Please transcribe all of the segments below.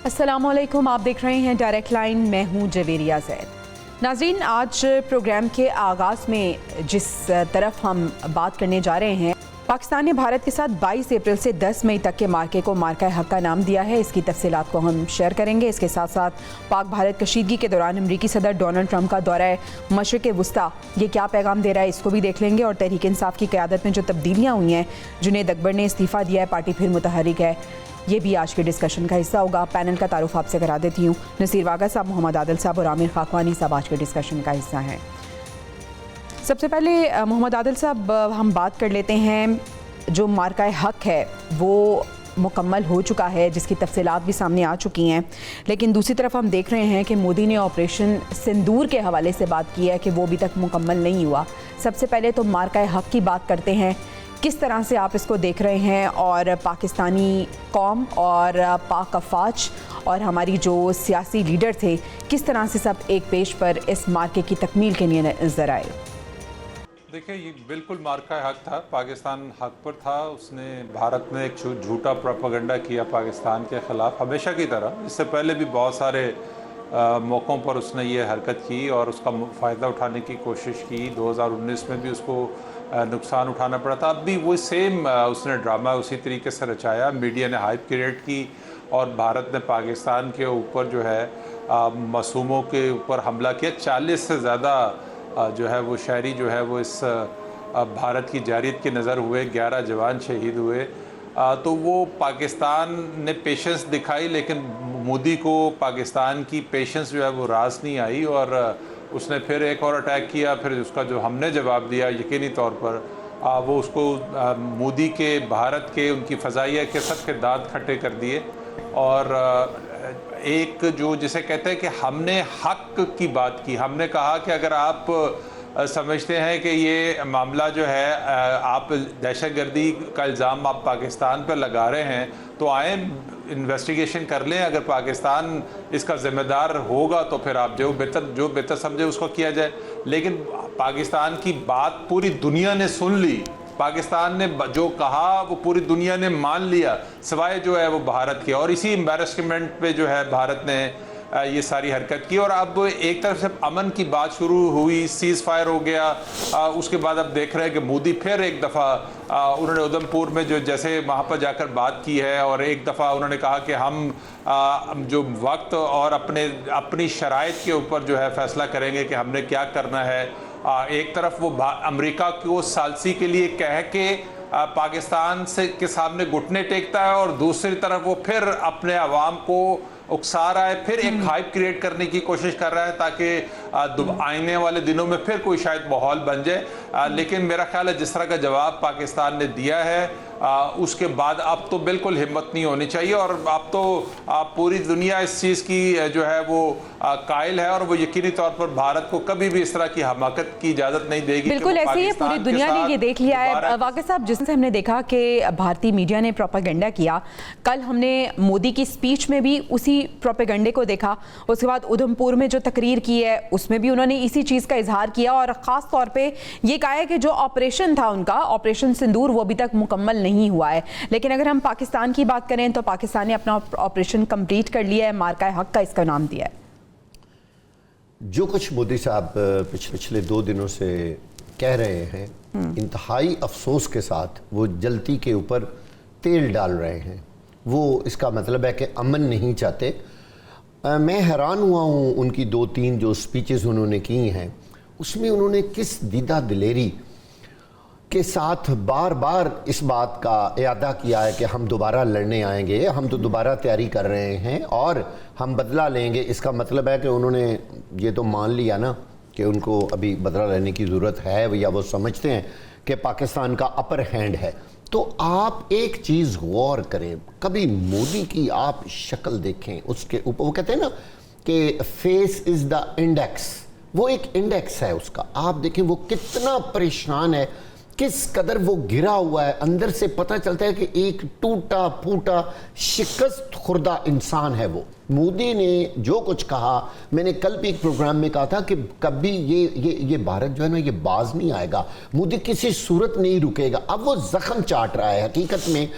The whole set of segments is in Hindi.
अस्सलामुअलैकुम, आप देख रहे हैं डायरेक्ट लाइन। मैं हूं जवेरिया ज़ैद। नाज़रीन, आज प्रोग्राम के आगाज़ में जिस तरफ हम बात करने जा रहे हैं, पाकिस्तान ने भारत के साथ 22 अप्रैल से 10 मई तक के मार्के को मार्का हक का नाम दिया है। इसकी तफसीलात को हम शेयर करेंगे। इसके साथ साथ पाक भारत कशीदगी के दौरान अमरीकी सदर डोनाल्ड ट्रंप का दौरा मशरिक़ वुस्ता, ये क्या पैगाम दे रहा है, इसको भी देख लेंगे। और तहरीक इंसाफ की क़यादत में जो तब्दीलियाँ हुई हैं, जुनैद अकबर ने इस्तीफ़ा दिया है, पार्टी फिर मुतहरिक है, ये भी आज के डिस्कशन का हिस्सा होगा। पैनल का तारुफ आपसे करा देती हूँ। नसीर वागा साहब, मोहम्मद आदिल साहब और आमिर खाकवानी साहब आज के डिस्कशन का हिस्सा हैं। सबसे पहले मोहम्मद आदिल साहब, हम बात कर लेते हैं, जो मार्का हक है वो मुकम्मल हो चुका है, जिसकी तफसीलात भी सामने आ चुकी हैं, लेकिन दूसरी तरफ हम देख रहे हैं कि मोदी ने ऑपरेशन सिंदूर के हवाले से बात की है कि वो अभी तक मुकम्मल नहीं हुआ। सबसे पहले तो मार्का हक की बात करते हैं, किस तरह से आप इसको देख रहे हैं, और पाकिस्तानी कौम और पाक अफवाज और हमारी जो सियासी लीडर थे, किस तरह से सब एक पेज पर इस मार्के की तकमील के लिए नजर आए? देखिए, ये बिल्कुल मार्का हक था, पाकिस्तान हक पर था। उसने भारत में एक झूठा प्रोपेगेंडा किया पाकिस्तान के ख़िलाफ़, हमेशा की तरह। इससे पहले भी बहुत सारे मौक़ों पर उसने ये हरकत की और उसका फ़ायदा उठाने की कोशिश की। 2019 में भी उसको नुकसान उठाना पड़ा था। अब भी वो सेम उसने ड्रामा उसी तरीके से रचाया। मीडिया ने हाइप क्रिएट की और भारत ने पाकिस्तान के ऊपर जो है मासूमों के ऊपर हमला किया। 40 से ज़्यादा जो है वो शहरी जो है वो इस भारत की जारियत की नज़र हुए। 11 जवान शहीद हुए। तो वो पाकिस्तान ने पेशेंस दिखाई, लेकिन मोदी को पाकिस्तान की पेशेंस जो है वो रास नहीं आई और उसने फिर एक और अटैक किया। फिर उसका जो हमने जवाब दिया, यकीनी तौर पर वो उसको मोदी के, भारत के, उनकी फ़ज़ाइया के सब के दांत खट्टे कर दिए। और एक जो जिसे कहते हैं कि हमने हक की बात की, हमने कहा कि अगर आप समझते हैं कि ये मामला जो है आप दहशतगर्दी का इल्ज़ाम आप पाकिस्तान पर लगा रहे हैं, तो आए इन्वेस्टिगेशन कर लें। अगर पाकिस्तान इसका ज़िम्मेदार होगा तो फिर आप जो बेहतर समझे उसको किया जाए। लेकिन पाकिस्तान की बात पूरी दुनिया ने सुन ली। पाकिस्तान ने जो कहा वो पूरी दुनिया ने मान लिया, सिवाय जो है वो भारत के। और इसी एम्बैरेसमेंट पे जो है भारत ने ये सारी हरकत की। और अब एक तरफ से अमन की बात शुरू हुई, सीज़ फायर हो गया। उसके बाद अब देख रहे हैं कि मोदी फिर एक दफ़ा उन्होंने उधमपुर में जो जैसे वहाँ पर जाकर बात की है, और एक दफ़ा उन्होंने कहा कि हम जो वक्त और अपनी शराइत के ऊपर जो है फ़ैसला करेंगे कि हमने क्या करना है। एक तरफ वो अमेरिका को सालसी के लिए कह के पाकिस्तान के सामने घुटने टेकता है, और दूसरी तरफ वो फिर अपने अवाम को उकसा रहा है, फिर एक हाइप क्रिएट करने की कोशिश कर रहा है ताकि आने वाले दिनों में फिर कोई शायद माहौल बन जाए। लेकिन मेरा ख्याल है जिस तरह का जवाब पाकिस्तान ने दिया है, उसके बाद अब तो बिल्कुल हिम्मत नहीं होनी चाहिए। और अब तो पूरी दुनिया इस चीज़ की जो है वो कायल है, और वो यकीनी तौर पर भारत को कभी भी इस तरह की हमाकत की इजाज़त नहीं देगी। बिल्कुल ऐसे ही पूरी दुनिया ने ये देख लिया है। वाक़ई साहब, जिससे हमने देखा कि भारतीय मीडिया ने प्रोपेगेंडा किया, कल हमने मोदी की स्पीच में भी उसी प्रोपेगेंडे को देखा। उसके बाद उधमपुर में जो तकरीर की है उसमें भी उन्होंने इसी चीज़ का इजहार किया, और ख़ास तौर पर ये कहा है कि जो ऑपरेशन था उनका, ऑपरेशन सिंदूर, वो अभी तक मुकम्मल नहीं हुआ है। लेकिन अगर हम पाकिस्तान की बात करें तो पाकिस्तान ने अपना ऑपरेशन कंप्लीट कर लिया है, मार्का हक का इसका नाम दिया है। जो कुछ मोदी साहब पिछले 2 दिनों से कह रहे हैं, इंतहाई अफसोस के साथ वो जलती के ऊपर तेल डाल रहे हैं। वो इसका मतलब है कि अमन नहीं चाहते। मैं हैरान हुआ हूँ उनकी 2-3 जो स्पीचेस उन्होंने की हैं, उसमें उन्होंने किस दीदा दिलेरी के साथ बार बार इस बात का इरादा किया है कि हम दोबारा लड़ने आएंगे, हम तो दोबारा तैयारी कर रहे हैं और हम बदला लेंगे। इसका मतलब है कि उन्होंने ये तो मान लिया ना कि उनको अभी बदला लेने की ज़रूरत है, या वो समझते हैं कि पाकिस्तान का अपर हैंड है। तो आप एक चीज़ गौर करें, कभी मोदी की आप शक्ल देखें, उसके ऊपर वो कहते हैं ना कि फेस इज़ द इंडेक्स, वो एक इंडेक्स है उसका। आप देखें वो कितना परेशान है, किस कदर वो गिरा हुआ है। अंदर से पता चलता है कि एक टूटा फूटा शिकस्त खुर्दा इंसान है वो। मोदी ने जो कुछ कहा, मैंने कल भी एक प्रोग्राम में कहा था कि कभी ये भारत जो है ना, ये बाज नहीं आएगा। मोदी किसी सूरत नहीं रुकेगा। अब वो जख्म चाट रहा है हकीकत में।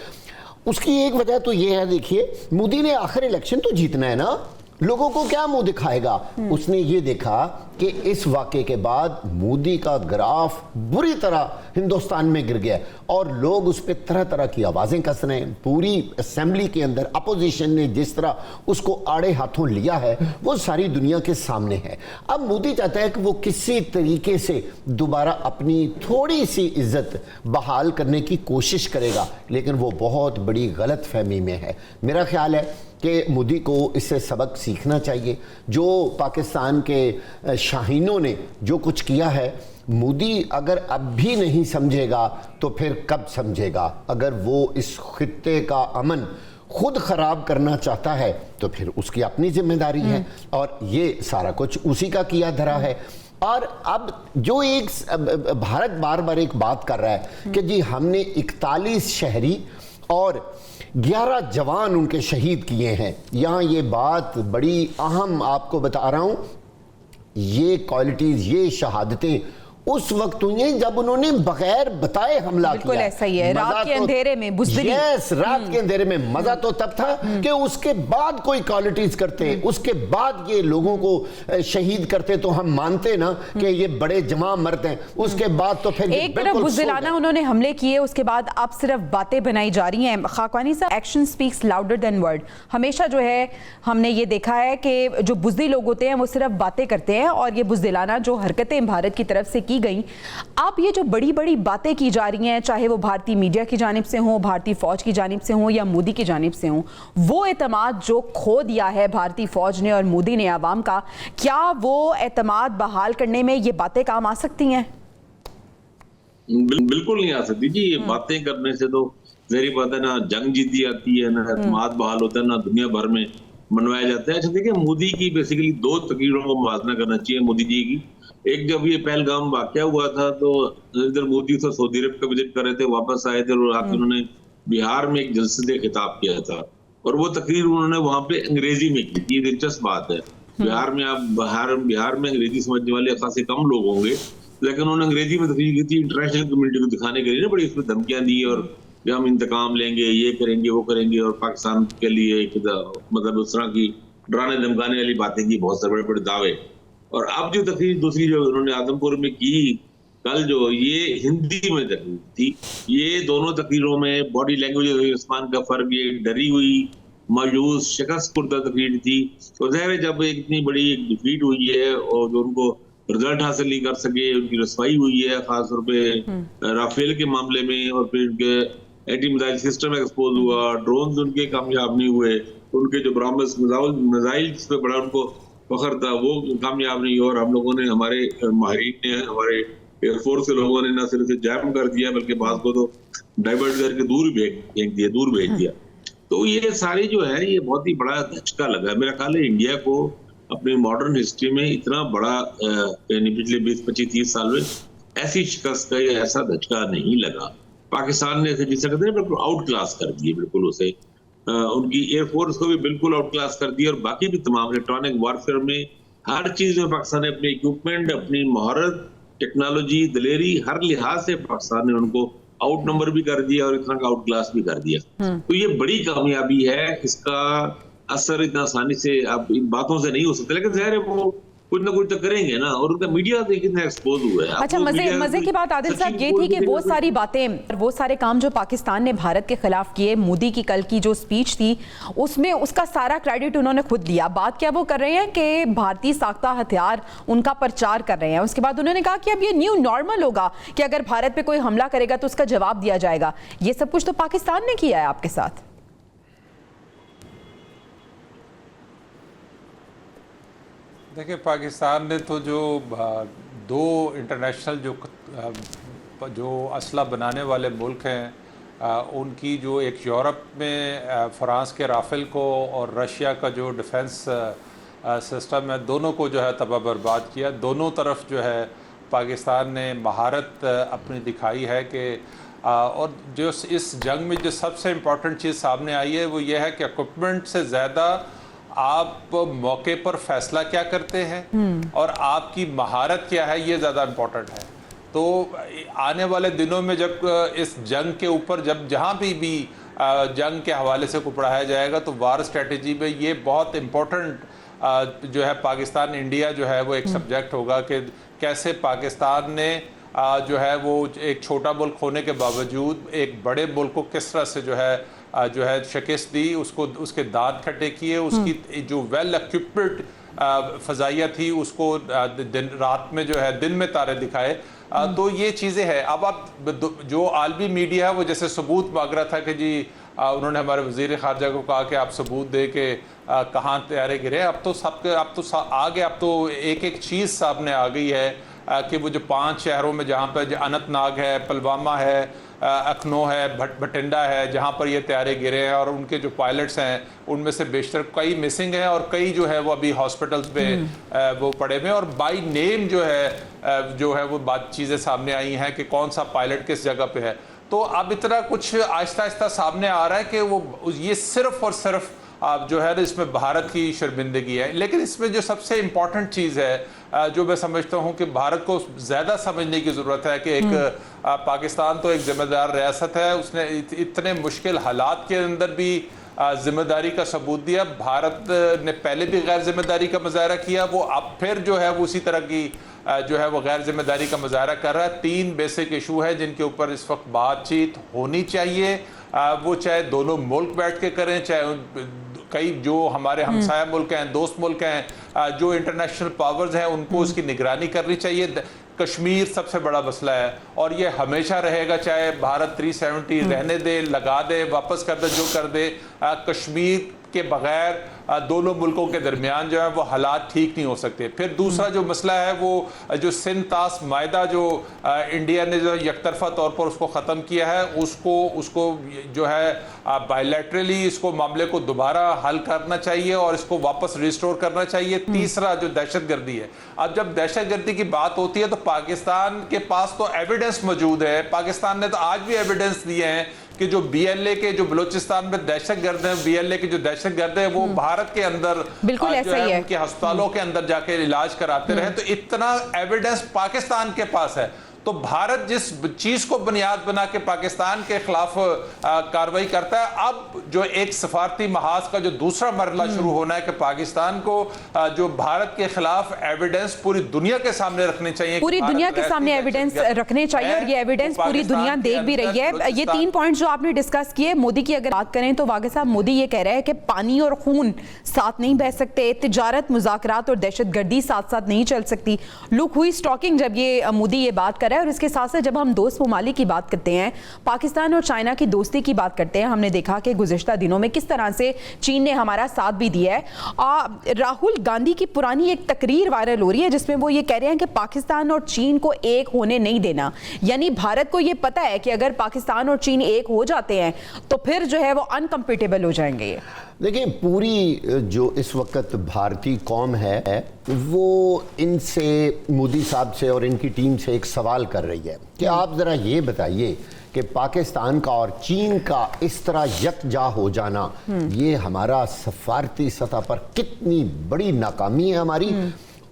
उसकी एक वजह तो ये है, देखिए मोदी ने आखिर इलेक्शन तो जीतना है ना, लोगों को क्या मुंह दिखाएगा। उसने ये देखा कि इस वाक़े के बाद मोदी का ग्राफ बुरी तरह हिंदुस्तान में गिर गया और लोग उस पर तरह तरह की आवाज़ें कस रहे हैं। पूरी असेंबली के अंदर अपोजिशन ने जिस तरह उसको आड़े हाथों लिया है वो सारी दुनिया के सामने है। अब मोदी चाहता है कि वो किसी तरीके से दोबारा अपनी थोड़ी सी इज्जत बहाल करने की कोशिश करेगा, लेकिन वो बहुत बड़ी गलत फहमी में है। मेरा ख्याल है कि मोदी को इससे सबक सीखना चाहिए। जो पाकिस्तान के शाहीनों ने जो कुछ किया है, मोदी अगर अब भी नहीं समझेगा तो फिर कब समझेगा। अगर वो इस खित्ते का अमन खुद खराब करना चाहता है तो फिर उसकी अपनी जिम्मेदारी है, और ये सारा कुछ उसी का किया धरा है। और अब जो एक भारत बार बार एक बात कर रहा है कि जी हमने 41 शहरी और 11 जवान उनके शहीद किए हैं, यहाँ ये बात बड़ी अहम आपको बता रहा हूँ, ये क्वालिटीज, ये शहादतें उस वक्त हुई हैं जब उन्होंने बगैर बताए हमला किया। बिल्कुल ऐसा ही है, रात के अंधेरे में बुज़दिली। यस, रात के अंधेरे में मजा तो तब था कि उसके बाद कोई क्वालिटीज करते, उसके बाद ये लोगों को शहीद करते तो हम मानते ना कि ये बड़े जवां मर्द हैं। उसके बाद तो फिर एक तरफ बुज़दिलाना उन्होंने हमले किए, उसके बाद अब सिर्फ बातें बनाई जा रही हैं। खाकवानी साहब, action speaks louder than word. हमेशा जो है हमने ये देखा है कि जो बुज़दिल लोग होते हैं वो सिर्फ बातें करते हैं, और ये बुज़दिलाना जो हरकतें भारत की तरफ से की गई, अब ये जो बड़ी बड़ी बातें की जा रही हैं, चाहे वो भारतीय मीडिया की जानिब से हो, भारतीय फौज की जानिब से हो या मोदी की जानिब से हो, वो एतमाद जो खो दिया है भारतीय फौज ने और मोदी ने आवाम का, क्या वो एतमाद बहाल करने में ये बातें काम आ सकती हैं? बिल्कुल नहीं आ सकती जी। ये बातें करने से तो ज़ाहिर बात है ना जंग जीती जाती है, ना एतमाद बहाल होता है, ना दुनिया भर में मनवाया जाता है। अच्छा देखिए, मोदी की बेसिकली 2 तकरीरों को मुआवजा करना चाहिए मोदी जी की। एक, जब ये पहलगाम वाकया हुआ था तो इधर मोदी तो सऊदी अरब का विजिट कर रहे थे, वापस आए थे और आके उन्होंने बिहार में एक जलसे से खिताब किया था, और वो तकरीर उन्होंने वहां पे अंग्रेजी में की थी। दिलचस्प बात है, बिहार में आप बिहार में अंग्रेजी समझने वाले खासे कम लोग होंगे, लेकिन उन्होंने अंग्रेजी में तकरीर की थी इंटरनेशनल कम्युनिटी को दिखाने के लिए। बड़ी उसमें धमकियां दी और कि हम इंतकाम लेंगे, ये करेंगे, वो करेंगे, और पाकिस्तान के लिए मतलब उस तरह की डराने धमकाने वाली बातें की, बहुत सारे बड़े बड़े दावे। और अब जो तकरीर दूसरी जो उन्होंने आदमपुर में की कल, जो ये हिंदी में तकरीर थी, ये दोनों तकरीरों में बॉडी लैंग्वेज और आसमान का फर्क, ये डरी हुई, मायूस, शिकस्त कुर्दा तकरीर थी। तो ज़ाहिर है जब एक इतनी बड़ी डिफीट हुई है और जो उनको रिजल्ट हासिल नहीं कर सके, उनकी रसवाई हुई है खासतौर पे राफेल के मामले में, और फिर उनके एंटी मिसाइल सिस्टम एक्सपोज हुआ, ड्रोन उनके कामयाब नहीं हुए, उनके जो ब्राह्मस मिसाइल जिस पे बड़ा उनको फखर था वो कामयाब नहीं। और हम लोगों ने, हमारे माहिरीन ने, हमारे एयरफोर्स के लोगों ने न सिर्फ जैम कर दिया बल्कि बात को तो डाइवर्ट करके दूर भेज दिया। तो ये सारी जो है ये बहुत ही बड़ा धचका लगा है। मेरा ख्याल है इंडिया को अपनी मॉडर्न हिस्ट्री में इतना बड़ा यानी पिछले 20-25-30 साल में ऐसी शिकस्त का या ऐसा धचका नहीं लगा। पाकिस्तान ने जिस सकते हैं बिल्कुल आउट क्लास कर दिए, बिल्कुल उसे उनकी एयरफोर्स को भी बिल्कुल आउट क्लास कर दिया, और बाकी भी तमाम इलेक्ट्रॉनिक वारफेयर में हर चीज में पाकिस्तान ने अपने इक्विपमेंट, अपनी महारत, टेक्नोलॉजी, दलेरी, हर लिहाज से पाकिस्तान ने उनको आउट नंबर भी कर दिया और इतना का आउट क्लास भी कर दिया। तो ये बड़ी कामयाबी है। इसका असर इतना आसानी से अब इन बातों से नहीं हो सकता, लेकिन ज़ाहिर है वो कुछ ना कुछ तो करेंगे ना, और उनका मीडिया कितना एक्सपोज हुआ है। अच्छा, मजे की बात आदिल साहब ये थी कि वो सारी बातें, वो सारे काम जो पाकिस्तान ने भारत के खिलाफ किए, मोदी की कल की जो स्पीच थी उसमें उसका सारा क्रेडिट उन्होंने खुद लिया। बात क्या वो कर रहे हैं कि भारतीय साख्ता हथियार उनका प्रचार कर रहे हैं। उसके बाद उन्होंने कहा कि अब ये न्यू नॉर्मल होगा कि अगर भारत पे कोई हमला करेगा तो उसका जवाब दिया जाएगा। ये सब कुछ तो पाकिस्तान ने किया है आपके साथ। देखिए, पाकिस्तान ने तो जो 2 इंटरनेशनल जो असला बनाने वाले मुल्क हैं, उनकी जो एक यूरोप में फ्रांस के राफेल को और रशिया का जो डिफेंस सिस्टम है, दोनों को जो है तबाह बर्बाद किया। दोनों तरफ जो है पाकिस्तान ने महारत अपनी दिखाई है कि और जो इस जंग में जो सबसे इम्पोर्टेंट चीज़ सामने आई है वो ये है कि इक्विपमेंट से ज़्यादा आप मौके पर फैसला क्या करते हैं और आपकी महारत क्या है, ये ज़्यादा इम्पोर्टेंट है। तो आने वाले दिनों में जब इस जंग के ऊपर जब जहाँ भी जंग के हवाले से को पढ़ाया जाएगा तो वार स्ट्रेटजी में ये बहुत इम्पोर्टेंट जो है पाकिस्तान इंडिया जो है वो एक सब्जेक्ट होगा कि कैसे पाकिस्तान ने जो है वो एक छोटा मुल्क होने के बावजूद एक बड़े मुल्क को किस तरह से जो है शिकस्त दी, उसको उसके दांत खट्टे किए, उसकी जो वेल इक्विप्ड फ़ज़ाइया थी उसको दिन रात में जो है दिन में तारे दिखाए। तो ये चीज़ें हैं। अब आप जो आलमी मीडिया है वो जैसे सबूत मांग रहा था कि जी उन्होंने हमारे वज़ीर ख़ारजा को कहा कि आप सबूत दे के कहाँ तैयारे गिरे। अब तो आ गए, अब तो एक एक चीज़ सामने आ गई है कि वो जो 5 शहरों में जहाँ पर अनंतनाग है, पुलवामा है, अखनौ है, भटिंडा है, जहाँ पर ये तैयारे गिरे हैं और उनके जो पायलट्स हैं उनमें से बेशतर कई मिसिंग हैं और कई जो है वो अभी हॉस्पिटल्स में वो पड़े हुए हैं और बाई नेम जो है वो बात चीज़ें सामने आई हैं कि कौन सा पायलट किस जगह पे है। तो अब इतना कुछ आहिस्ता आहिस्ता सामने आ रहा है कि वो ये सिर्फ और सिर्फ जो है इसमें भारत की शर्मिंदगी है। लेकिन इसमें जो सबसे इम्पॉर्टेंट चीज़ है जो मैं समझता हूँ कि भारत को ज़्यादा समझने की ज़रूरत है कि एक पाकिस्तान तो एक ज़िम्मेदार रियासत है, उसने इतने मुश्किल हालात के अंदर भी ज़िम्मेदारी का सबूत दिया। भारत ने पहले भी गैर ज़िम्मेदारी का मुजाहरा किया, वो अब फिर जो है वो उसी तरह की जो है वो गैर जिम्मेदारी का मुजाहरा कर रहा है। 3 बेसिक इशू है जिनके ऊपर इस वक्त बातचीत होनी चाहिए, वो चाहे दोनों मुल्क बैठ के करें, चाहे कई जो हमारे हमसाया मुल्क हैं, दोस्त मुल्क हैं, जो इंटरनेशनल पावर्स हैं उनको उसकी निगरानी करनी चाहिए। कश्मीर सबसे बड़ा मसला है और ये हमेशा रहेगा, चाहे भारत 370 रहने दे, लगा दे, वापस कर दे, जो कर दे, कश्मीर के बगैर दोनों मुल्कों के दरमियान जो है वो हालात ठीक नहीं हो सकते। फिर दूसरा जो मसला है वो जो सिंध तास मायदा जो इंडिया ने जो यकतरफा तौर पर उसको ख़त्म किया है, उसको जो है बायलैटरली इसको मामले को दोबारा हल करना चाहिए और इसको वापस रिस्टोर करना चाहिए। तीसरा जो दहशतगर्दी है, अब जब दहशतगर्दी की बात होती है तो पाकिस्तान के पास तो एविडेंस मौजूद है। पाकिस्तान ने तो आज भी एविडेंस दिए हैं कि जो BLA के जो बलूचिस्तान में दहशतगर्द हैं, BLA के जो दहशतगर्द हैं वो भारत के अंदर बिल्कुल ऐसा ही है, उनके अस्पतालों के अंदर जाके इलाज कराते रहे। तो इतना एविडेंस पाकिस्तान के पास है। तो भारत जिस चीज को बुनियाद बना के पाकिस्तान के खिलाफ कार्रवाई करता है, अब जो एक सफारती महाज का जो दूसरा मरला शुरू होना है कि पाकिस्तान को जो भारत के खिलाफ एविडेंस पूरी दुनिया के सामने रखने चाहिए, पूरी दुनिया के सामने एविडेंस रखने चाहिए और ये एविडेंस पूरी दुनिया देख भी रही है। ये 3 पॉइंट जो आपने डिस्कस किए, मोदी की अगर बात करें तो वागे साहब मोदी ये कह रहे हैं कि पानी और खून साथ नहीं बह सकते, तिजारत, मुज़ाकरात और दहशतगर्दी साथ साथ नहीं चल सकती। लुक हुई स्टॉकिंग जब ये मोदी ये बात कर रहे हैं। और इसके साथ साथ जब हम दोस्त ममालिक की बात करते हैं, पाकिस्तान और चाइना की दोस्ती की बात करते हैं, हमने देखा कि गुज़िश्ता दिनों में किस तरह से चीन ने हमारा साथ भी दिया है। राहुल गांधी की पुरानी एक तकरीर वायरल हो रही है जिसमें वो ये कह रहे हैं कि पाकिस्तान और चीन को एक होने नहीं देना। यानी भारत को ये पता है कि अगर पाकिस्तान और चीन एक हो जाते हैं तो फिर जो है वो अनकम्पिटेबल हो जाएंगे। देखिए, पूरी जो इस वक्त भारतीय कौम है वो इनसे, मोदी साहब से और इनकी टीम से एक सवाल कर रही है कि आप ज़रा ये बताइए कि पाकिस्तान का और चीन का इस तरह यकजा हो जाना, ये हमारा सफारती सतह पर कितनी बड़ी नाकामी है हमारी।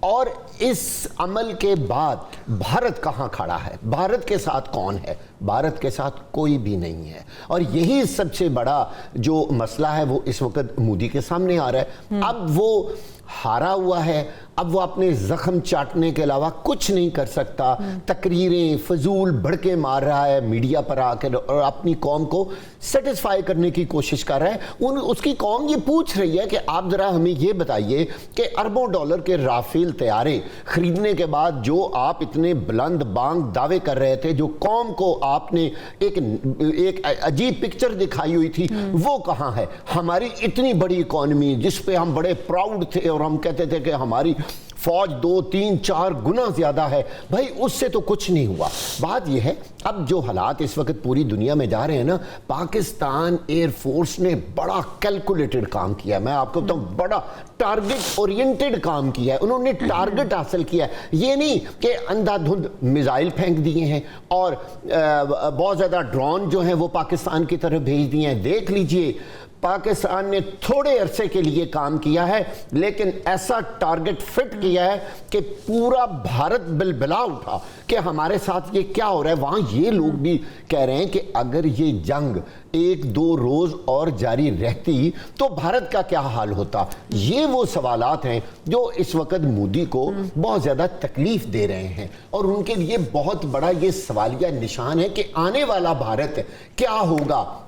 और इस अमल के बाद भारत कहाँ खड़ा है, भारत के साथ कौन है? भारत के साथ कोई भी नहीं है। और यही सबसे बड़ा जो मसला है वो इस वक्त मोदी के सामने आ रहा है। अब वो हारा हुआ है, अब वो अपने जख्म चाटने के अलावा कुछ नहीं कर सकता। तकरीरें फजूल भड़के मार रहा है मीडिया पर आकर और अपनी कौम को सेटिस्फाई करने की कोशिश कर रहा है। उसकी कौम ये पूछ रही है कि आप ज़रा हमें ये बताइए कि अरबों डॉलर के राफेल तैयारे खरीदने के बाद जो आप इतने बुलंद बांग दावे कर रहे थे, जो कौम को आपने एक अजीब पिक्चर दिखाई हुई थी, वो कहाँ है? हमारी इतनी बड़ी इकॉनमी जिस पे हम बड़े प्राउड थे और हम कहते थे कि हमारी फौज 2, 3, 4 गुना ज्यादा है, भाई उससे तो कुछ नहीं हुआ। बात यह है, अब जो हालात इस वक्त पूरी दुनिया में जा रहे हैं ना, पाकिस्तान एयरफोर्स ने बड़ा कैलकुलेटेड काम किया है। मैं आपको बताऊं, बड़ा टारगेट ओरिएंटेड काम किया है। उन्होंने टारगेट हासिल किया है। ये नहीं कि अंधाधुंध मिसाइल फेंक दिए हैं और बहुत ज्यादा ड्रोन जो है वो पाकिस्तान की तरफ भेज दिए हैं। देख लीजिए, पाकिस्तान ने थोड़े अरसे के लिए काम किया है, लेकिन ऐसा टारगेट फिट किया है कि पूरा भारत बिलबिला उठा कि हमारे साथ ये क्या हो रहा है। वहाँ ये लोग भी कह रहे हैं कि अगर ये जंग 1-2 रोज और जारी रहती तो भारत का क्या हाल होता। ये वो सवालात हैं जो इस वक्त मोदी को बहुत ज़्यादा तकलीफ दे रहे हैं और उनके लिए बहुत बड़ा ये सवालिया निशान है कि आने वाला भारत क्या होगा।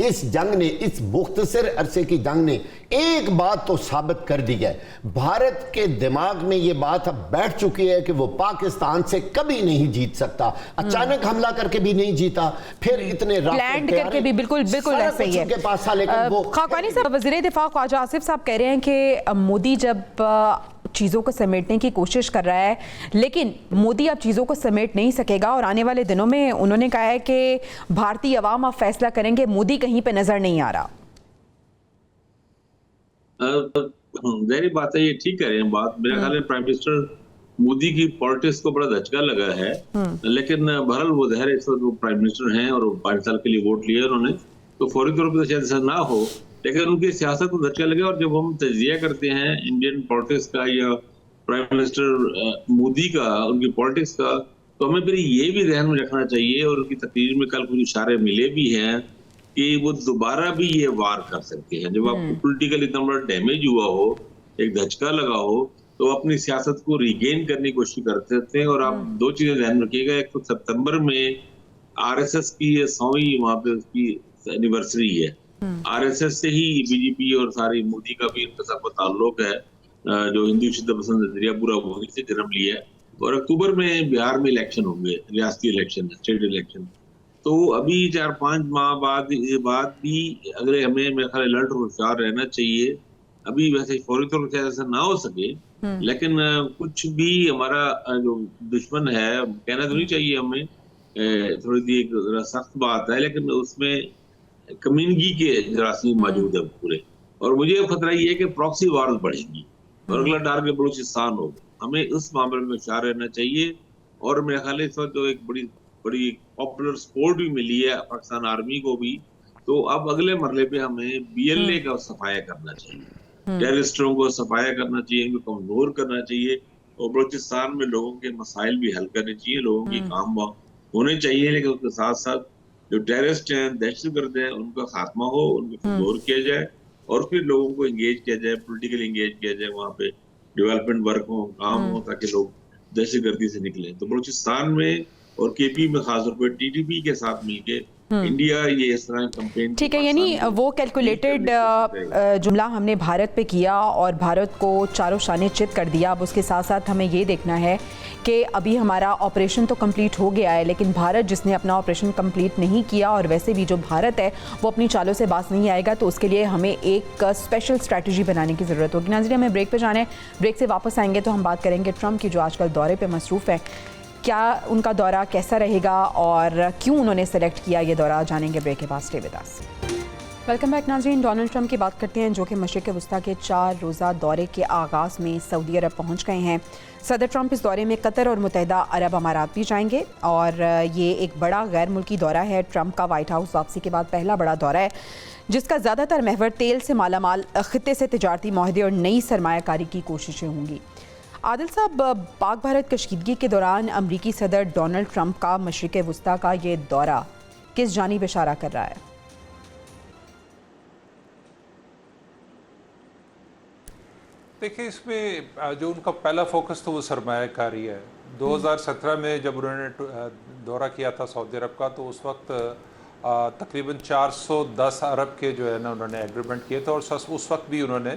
इस जंग ने, इस मुख्तसर अरसे की जंग ने एक बात तो साबित कर दी है, भारत के दिमाग में ये बात अब बैठ चुकी है कि वो पाकिस्तान से कभी नहीं जीत सकता। अचानक हमला करके भी नहीं जीता, फिर इतने प्लान करके भी बिल्कुल ऐसे ही है के पास था, लेकिन वो खाकानी साहब, वज़ीर दिफा ख्वाजा आसिफ साहब कह रहे हैं कि मोदी जब चीज़ों को समेटने की कोशिश कर रहा है, लेकिन मोदी अब चीज़ों को समेट नहीं सकेगा और आने वाले दिनों में उन्होंने कहा है कि भारतीय अवाम अब फैसला करेंगे, मोदी कहीं पे नजर नहीं आ रहा। जाहिर बात है, ये ठीक कह रहे हैं बात। मेरे ख्याल में प्राइम मिनिस्टर मोदी की पॉलिटिक्स को बड़ा धचका लगा है, लेकिन बहरहाल वो ज़ाहिर है इस वक्त वो प्राइम मिनिस्टर हैं और 5 साल के लिए वोट लिया उन्होंने, तो फौरी तौर पर शायद ऐसा ना हो, लेकिन उनकी सियासत को धचका लगे। और जब हम तजिया करते हैं इंडियन पॉलिटिक्स का या प्राइम मिनिस्टर मोदी का, उनकी पॉलिटिक्स का, तो हमें फिर ये भी ध्यान में रखना चाहिए, और उनकी तकरीर में कल कुछ इशारे मिले भी हैं कि वो दोबारा भी ये वार कर सकते हैं। जब आपको पोलिटिकल इतना बड़ा डैमेज हुआ हो, एक धचका लगा हो, तो अपनी सियासत को रिगेन करने की कोशिश कर सकते हैं। और आप 2 चीजें ध्यान में रखिएगा, एक तो सितंबर में RSS की 100वीं वहां पे उसकी एनिवर्सरी है। RSS से ही बीजेपी और सारी मोदी का भी इनके साथ ताल्लुक है, जो हिंदू शिद्दत पसंद नजरिया पूरा वहीं से जन्म लिया है। और अक्टूबर में बिहार में इलेक्शन होंगे, रियासती इलेक्शन, स्टेट इलेक्शन। तो अभी 4-5 माह बाद भी अगले हमें मेरे ख्याल अलर्ट और होशियार रहना चाहिए। अभी वैसे फौरी तौर पर ऐसा ना हो सके, लेकिन कुछ भी हमारा जो दुश्मन है, कहना तो नहीं चाहिए हमें, थोड़ी सी एक सख्त बात है, लेकिन उसमें कम्युनिटी के जरासीम मौजूद है पूरे। और मुझे खतरा ये है कि प्रॉक्सी वार बढ़ेगी और अगला टारगेट बलूचिस्तान होगा। हमें उस मामले में होशियार रहना चाहिए। और मेरे ख्याल इस वक्त जो एक बड़ी पॉपुलर सपोर्ट भी मिली है पाकिस्तान आर्मी को भी, तो अब अगले मरले पे हमें BLA का सफाया करना चाहिए, टेररिस्टों को सफाया करना चाहिए, इनको कमजोर करना चाहिए, और बलूचिस्तान में लोगों के मसाइल भी हल करने चाहिए, लोगों की काम होने चाहिए। लेकिन उसके साथ साथ जो टेररिस्ट हैं, दहशतगर्द हैं, उनका खात्मा हो, उनको कमजोर किया जाए, और फिर लोगों को एंगेज किया जाए, पॉलिटिकली एंगेज किया जाए, वहाँ पे डेवलपमेंट वर्क हो, काम हो, ताकि लोग दहशतगर्दी से निकले। तो बलूचिस्तान में और KP में खासतौर पर TTP के साथ मिलके इंडिया ये इस तरह कैंपेन, ठीक है, यानी वो कैलकुलेटेड जुमला हमने भारत पे किया और भारत को चारों शाने चित कर दिया। अब उसके साथ साथ हमें ये देखना है कि अभी हमारा ऑपरेशन तो कंप्लीट हो गया है, लेकिन भारत जिसने अपना ऑपरेशन कंप्लीट नहीं किया, और वैसे भी जो भारत है वो अपनी चालों से बाज नहीं आएगा, तो उसके लिए हमें एक स्पेशल स्ट्रैटेजी बनाने की ज़रूरत होगी। नाज़रीन, हमें ब्रेक पे जाना है, ब्रेक से वापस आएंगे तो हम बात करेंगे ट्रंप की, जो आजकल दौरे पे मसरूफ़ है। क्या उनका दौरा कैसा रहेगा और क्यों उन्होंने सेलेक्ट किया ये दौरा, जानेंगे ब्रेक के बाद। Stay with us. Welcome back नाज़रीन। डोनाल्ड ट्रंप की बात करते हैं, जो कि मशरिक़ वस्ता के 4 रोज़ा दौरे के आगाज़ में सऊदी अरब पहुंच गए हैं। सदर ट्रंप इस दौरे में कतर और मुत्तहिदा अरब अमारात भी जाएंगे, और ये एक बड़ा गैर मुल्की दौरा है। ट्रंप का वाइट हाउस वापसी के बाद पहला बड़ा दौरा है, जिसका ज़्यादातर महवर तेल से मालामाल खित्ते से तिजारती माहदे और नई सरमायाकारी की कोशिशें होंगी। आदिल साहब, पाक भारत कशीदगी के दौरान अमरीकी सदर डोनाल्ड ट्रंप का मशरिक़ वस्ता का ये दौरा किस जानिब इशारा कर रहा है? देखिए, इसमें जो उनका पहला फोकस तो वो सरमायाकारी है। 2017 में जब उन्होंने दौरा किया था सऊदी अरब का, तो उस वक्त तकरीबन 410 अरब के जो है ना उन्होंने एग्रीमेंट किए थे, और उस वक्त भी उन्होंने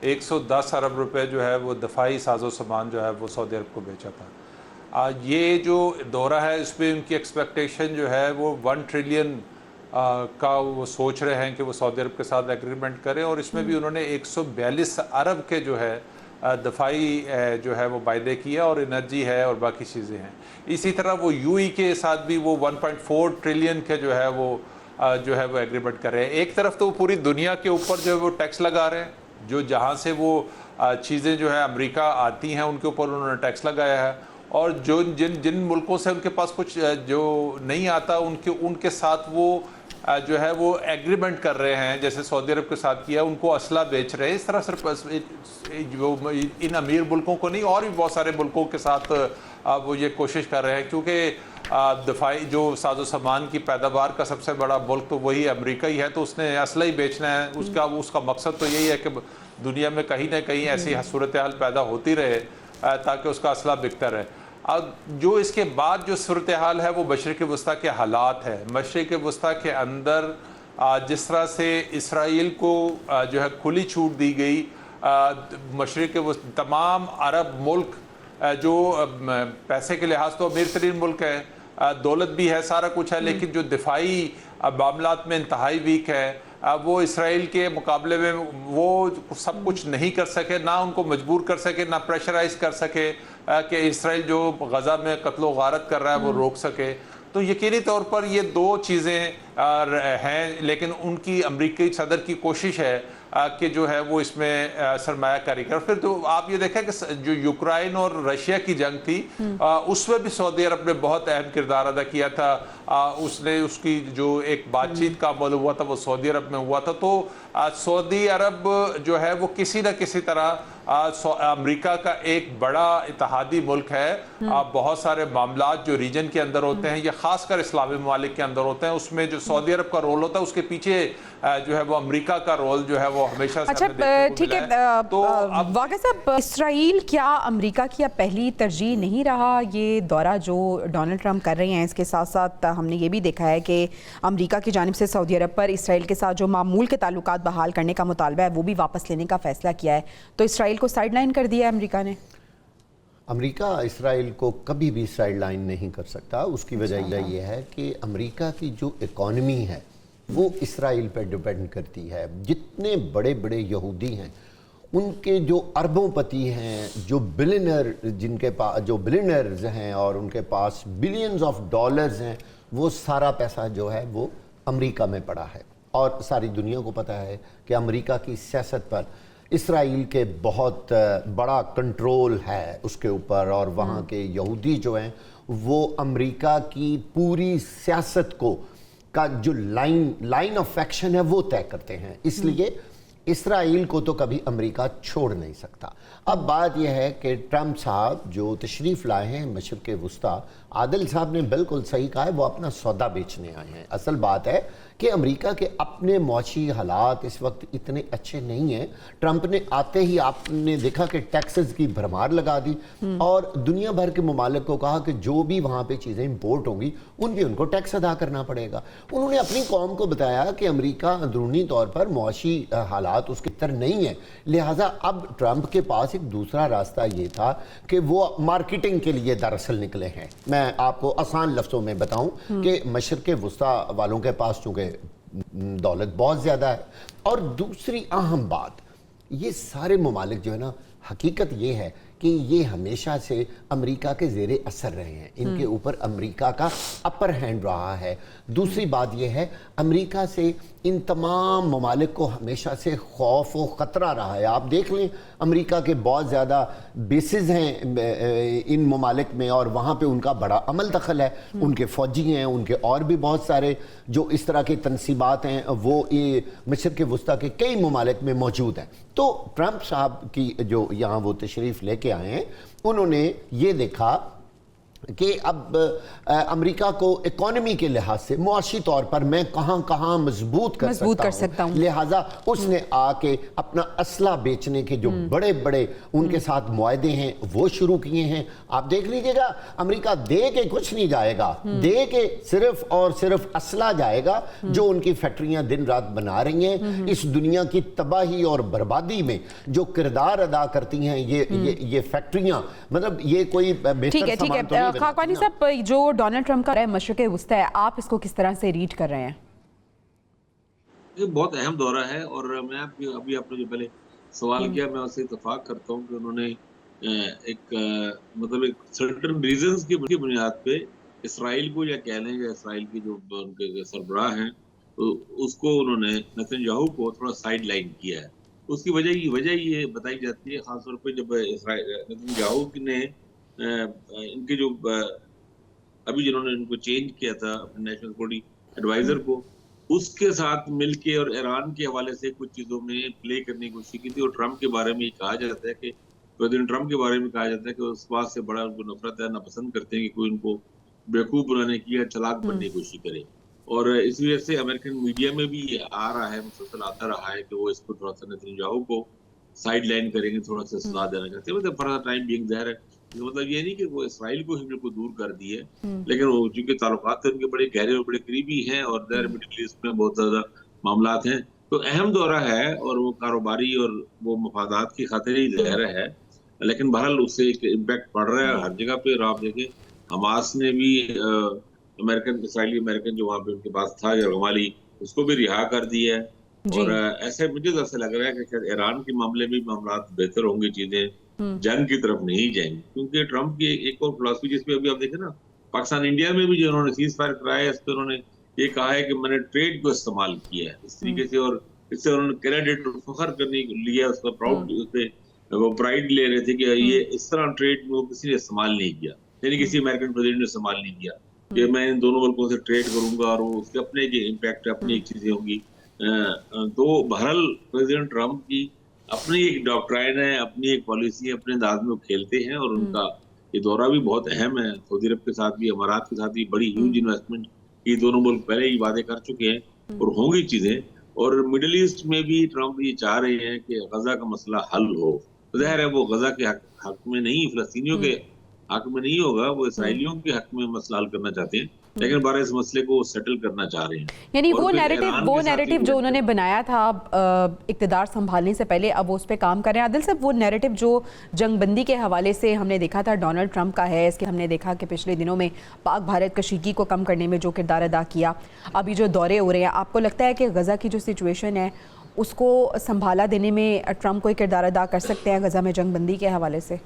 110 अरब रुपए जो है वो दफाई साजो सामान जो है वो सऊदी अरब को बेचा था। ये जो दौरा है, इसमें उनकी एक्सपेक्टेशन जो है वो 1 ट्रिलियन का वो सोच रहे हैं कि वो सऊदी अरब के साथ एग्रीमेंट करें, और इसमें भी उन्होंने 142 अरब के जो है दफाई जो है वो वायदे किया, और एनर्जी है और बाकी चीज़ें हैं। इसी तरह वो UAE के साथ भी वो 1.4 ट्रिलियन के जो है वो एग्रीमेंट कर रहे हैं। एक तरफ तो वो पूरी दुनिया के ऊपर जो है वो टैक्स लगा रहे हैं, जो जहाँ से वो चीज़ें जो है अमेरिका आती हैं उनके ऊपर उन्होंने टैक्स लगाया है, और जो जिन मुल्कों से उनके पास कुछ जो नहीं आता उनके साथ वो जो है वो एग्रीमेंट कर रहे हैं, जैसे सऊदी अरब के साथ किया, उनको असला बेच रहे हैं। इस तरह सिर्फ जो इन अमीर मुल्कों को नहीं, और भी बहुत सारे मुल्कों के साथ वो ये कोशिश कर रहे हैं, क्योंकि दफाई जो साजो सामान की पैदावार का सबसे बड़ा मुल्क तो वही अमेरिका ही है, तो उसने असला ही बेचना है। उसका मकसद तो यही है कि दुनिया में कहीं ना कहीं ऐसी सूरत हाल पैदा होती रहे ताकि उसका असला बिकता रहे। अब जो इसके बाद जो सूरत हाल है वो मशरिक़ वस्ता के हालात है। मशरिक़ वस्ता के अंदर जिस तरह से इसराइल को जो है खुली छूट दी गई, मशरिक़ तमाम अरब मुल्क जो पैसे के लिहाज तो अमीर तरीन मुल्क है, दौलत भी है, सारा कुछ है, लेकिन जो दिफाई मामलात में इंतहाई वीक है, वो इसराइल के मुकाबले में वो सब कुछ नहीं कर सके, ना उनको मजबूर कर सके, ना प्रेशराइज कर सके कि इसराइल जो गज़ा में कत्लो गारत कर रहा है वो रोक सके। तो यकीनी तौर पर ये दो चीज़ें हैं, लेकिन उनकी अमरीकी सदर की कोशिश है कि जो है वो इसमें सरमायाकारी कर। फिर तो आप ये देखें कि जो यूक्रेन और रशिया की जंग थी उसमें भी सऊदी अरब ने बहुत अहम किरदार अदा किया था। उसने उसकी जो एक बातचीत का अमल हुआ था वो सऊदी अरब में हुआ था। तो सऊदी अरब जो है वो किसी न किसी तरह अमेरिका का एक बड़ा इत्तेहादी मुल्क है। बहुत सारे मामलात जो रीजन के अंदर होते हैं, या खासकर इस्लामी ममालिक के अंदर होते हैं, उसमें जो सऊदी अरब का रोल होता है उसके पीछे जो है वो अमेरिका का रोल जो है वो हमेशा से अच्छा ठीक है। तो वाक़ई साहब, इसराइल क्या अमेरिका की अब पहली तरजीह नहीं रहा? ये दौरा जो डोनाल्ड ट्रंप कर रहे हैं, इसके साथ साथ हमने ये भी देखा है कि अमेरिका की जानिब से सऊदी अरब पर इसराइल के साथ जो मामूल के ताल्लुकात बहाल करने का मुतालबा है वो भी वापस लेने का फैसला किया है। तो इसराइल को साइडलाइन कर दिया है अमेरिका ने। अमेरिका इसराइल को कभी भी साइडलाइन नहीं कर सकता। उसकी वजह यह है कि अमेरिका की जो इकॉनमी है वो इसराइल पर डिपेंड करती है। जितने बड़े बड़े यहूदी हैं, उनके जो अरबोंपति हैं, जो बिलियनर जिनके पास जो बिलियनर्स हैं और उनके पास बिलियंस ऑफ डॉलर्स हैं, वो सारा पैसा जो है वो अमेरिका में पड़ा है। और सारी दुनिया को पता है कि अमेरिका की सियासत पर इसराइल के बहुत बड़ा कंट्रोल है उसके ऊपर, और वहाँ के यहूदी जो हैं वो अमेरिका की पूरी सियासत को का जो लाइन ऑफ एक्शन है वो तय करते हैं। इसलिए इसराइल को तो कभी अमेरिका छोड़ नहीं सकता। अब बात यह है कि ट्रंप साहब जो तशरीफ़ लाए हैं मशरिक़ वस्ता, आदिल साहब ने बिल्कुल सही कहा है, वो अपना सौदा बेचने आए हैं। असल बात है कि अमेरिका के अपने मौशी हालात इस वक्त इतने अच्छे नहीं हैं। ट्रंप ने आते ही आपने देखा कि टैक्सेस की भरमार लगा दी और दुनिया भर के ममालिक को कहा कि जो भी वहाँ पे चीज़ें इंपोर्ट होंगी उन भी उनको टैक्स अदा करना पड़ेगा। उन्होंने अपनी कौम को बताया कि अमेरिका अंदरूनी तौर पर मौशी हालात उसके तर नहीं है, लिहाजा अब ट्रंप के पास एक दूसरा रास्ता ये था कि वो मार्केटिंग के लिए दरअसल निकले हैं। मैं आपको आसान लफ्ज़ों में बताऊं कि मशरिक़ वस्ता वालों के पास चूँकि दौलत बहुत ज़्यादा है, और दूसरी अहम बात, ये सारे ममालिक जो है ना, हकीकत ये है कि ये हमेशा से अमेरिका के ज़ेरे असर रहे हैं, इनके ऊपर अमेरिका का अपर हैंड रहा है। दूसरी बात ये है, अमेरिका से इन तमाम ममालिक को हमेशा से खौफ व ख़तरा रहा है। आप देख लें, अमेरिका के बहुत ज़्यादा बेसिस हैं इन ममालिक में और वहाँ पे उनका बड़ा अमल दखल है, उनके फ़ौजी हैं, उनके और भी बहुत सारे जो इस तरह के तनसीबात हैं वो ये मशरिक़ वस्ता के कई ममालिक में मौजूद हैं। तो ट्रंप साहब की जो यहाँ वो तशरीफ़ लेके आए हैं, उन्होंने ये देखा कि अब अमेरिका को इकोनॉमी के लिहाज से मुआशी तौर पर मैं कहाँ कहाँ मजबूत कर सकता हूँ, लिहाजा उसने आके अपना असला बेचने के जो बड़े बड़े उनके साथ मुआहदे हैं वो शुरू किए हैं। आप देख लीजिएगा, अमेरिका दे के कुछ नहीं जाएगा, दे के सिर्फ और सिर्फ असला जाएगा जो उनकी फैक्ट्रियां दिन रात बना रही हैं। इस दुनिया की तबाही और बर्बादी में जो किरदार अदा करती हैं ये फैक्ट्रियां, मतलब ये कोई बेहतर सामान तो खाकवानी साहब, जो डोनाल्ड ट्रंप का मशरिक़ वस्ता है, आप इसको किस तरह से रीड कर रहे हैं? ये बहुत अहम दौरा है और मैं अभी आपने जो पहले सवाल किया, मैं उससे इत्तेफाक करता हूँ कि उन्होंने एक मतलब एक सर्टेन रीजंस की बुनियाद पे इसराइल को, या कह लें या इसराइल की जो उनके सरबराह हैं तो उसको उन्होंने नेतन्याहू को थोड़ा साइड लाइन किया है। उसकी वजह ये बताई जाती है, खासतौर पर जब नेतन्याहू ने इनके जो अभी जिन्होंने इनको चेंज किया था अपने नेशनल सिक्योरिटी एडवाइजर को, उसके साथ मिलके और ईरान के हवाले से कुछ चीजों में प्ले करने की कोशिश की थी। और ट्रम्प के बारे में कहा जाता है कि प्रेसिडेंट ट्रम्प के बारे में कहा जाता है कि उस बात से बड़ा उनको नफरत है, नापसंद करते हैं कि कोई उनको बेवकूफ बनाने की या चालाक बनने की कोशिश करे। और इस वजह से अमेरिकन मीडिया में भी आ रहा है, मुसलसल आता रहा है कि वो इसको थोड़ा सा नेतन्याहू को साइड लाइन करेंगे, थोड़ा सा सलाह देना चाहते हैं। मतलब फॉर द टाइम बीइंग ज़ाहिर है, मतलब ये नहीं कि वो इसराइल को ही बिल्कुल दूर कर दिए, लेकिन वो चूंकि ताल्लुकात उनके बड़े गहरे और बड़े करीबी हैं और देयर मिडिल ईस्ट में बहुत ज्यादा मामलात हैं, तो अहम दौरा है और वो कारोबारी और वो मफादात की खातिर ही ज़ाहिर है। लेकिन बहरहाल उससे एक इम्पैक्ट पड़ रहा है हर जगह पे। और आप देखें हमास ने भी अमेरिकन इसराइली अमेरिकन जो वहाँ पे उनके पास था यरगमाली, उसको भी रिहा कर दिया है। और ऐसे मुझे ऐसा लग रहा है कि शायद ईरान के मामले में मामलात बेहतर होंगे, चीजें जंग की तरफ नहीं जाएंगी। क्योंकि ट्रम्प की एक और फिलॉसफी जिसपे अभी आप देखें ना, पाकिस्तान इंडिया में भी जो उन्होंने सीज फायर कराया है, इस पर उन्होंने ये कहा है कि मैंने ट्रेड को इस्तेमाल किया है इस तरीके से। और इससे उन्होंने क्रेडिट और फखर करने लिया, उसका प्राउड, उससे वो प्राइड ले रहे थे कि ये इस तरह ट्रेड में किसी ने इस्तेमाल नहीं किया, यानी किसी अमेरिकन प्रेसिडेंट ने इस्तेमाल नहीं किया कि मैं इन दोनों मुल्कों से ट्रेड करूंगा और वो उसके अपने जो इम्पैक्ट है, अपनी चीजें होंगी। तो बहरहाल प्रेसिडेंट ट्रम्प की अपनी एक डॉक्ट्राइन है, अपनी एक पॉलिसी है, अपने अंदाज में वो खेलते हैं। और उनका ये दौरा भी बहुत अहम है, सऊदी अरब के साथ भी, अमारात के साथ भी बड़ी ह्यूज इन्वेस्टमेंट की दोनों मुल्क पहले ही वादे कर चुके हैं और होंगी चीजें। और मिडिल ईस्ट में भी ट्रम्प ये चाह रहे हैं कि गजा का मसला हल हो। ज़ाहिर है वो गजा के हक में नहीं, फिलिस्तीनियों के हक में नहीं होगा, वो इसराइलियों के हक में मसला हल करना चाहते हैं, लेकिन बारह इस मसले को सेटल करना चाह रहे हैं। यानी वो नैरेटिव जो उन्होंने बनाया था इक़्तिदार संभालने से पहले, अब वो उस पर काम कर रहे हैं। आदिल साहब, वो नैरेटिव जो जंगबंदी के हवाले से हमने देखा था डोनाल्ड ट्रंप का है, इसके हमने देखा कि पिछले दिनों में पाक भारत कशीगी को कम करने में जो किरदार अदा किया, अभी जो दौरे हो रहे हैं, आपको लगता है कि गज़ा की जो सिचुएशन है उसको संभाला देने में ट्रंप कोई किरदार अदा कर सकते हैं गज़ा में जंगबंदी के हवाले से?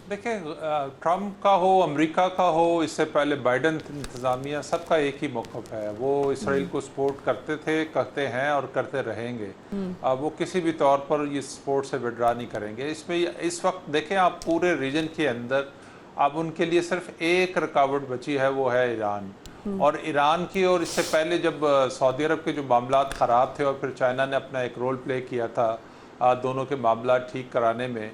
देखिए, ट्रम्प का हो, अमेरिका का हो, इससे पहले बाइडन इंतज़ामिया, सबका एक ही मौक़िफ़ है। वो इसराइल को सपोर्ट करते थे, करते हैं और करते रहेंगे। वो किसी भी तौर पर ये सपोर्ट से विड्रा नहीं करेंगे। इसमें इस वक्त देखें आप, पूरे रीजन के अंदर अब उनके लिए सिर्फ एक रुकावट बची है, वो है ईरान। और ईरान की, और इससे पहले जब सऊदी अरब के जो मामलात ख़राब थे और फिर चाइना ने अपना एक रोल प्ले किया था दोनों के मामला ठीक कराने में,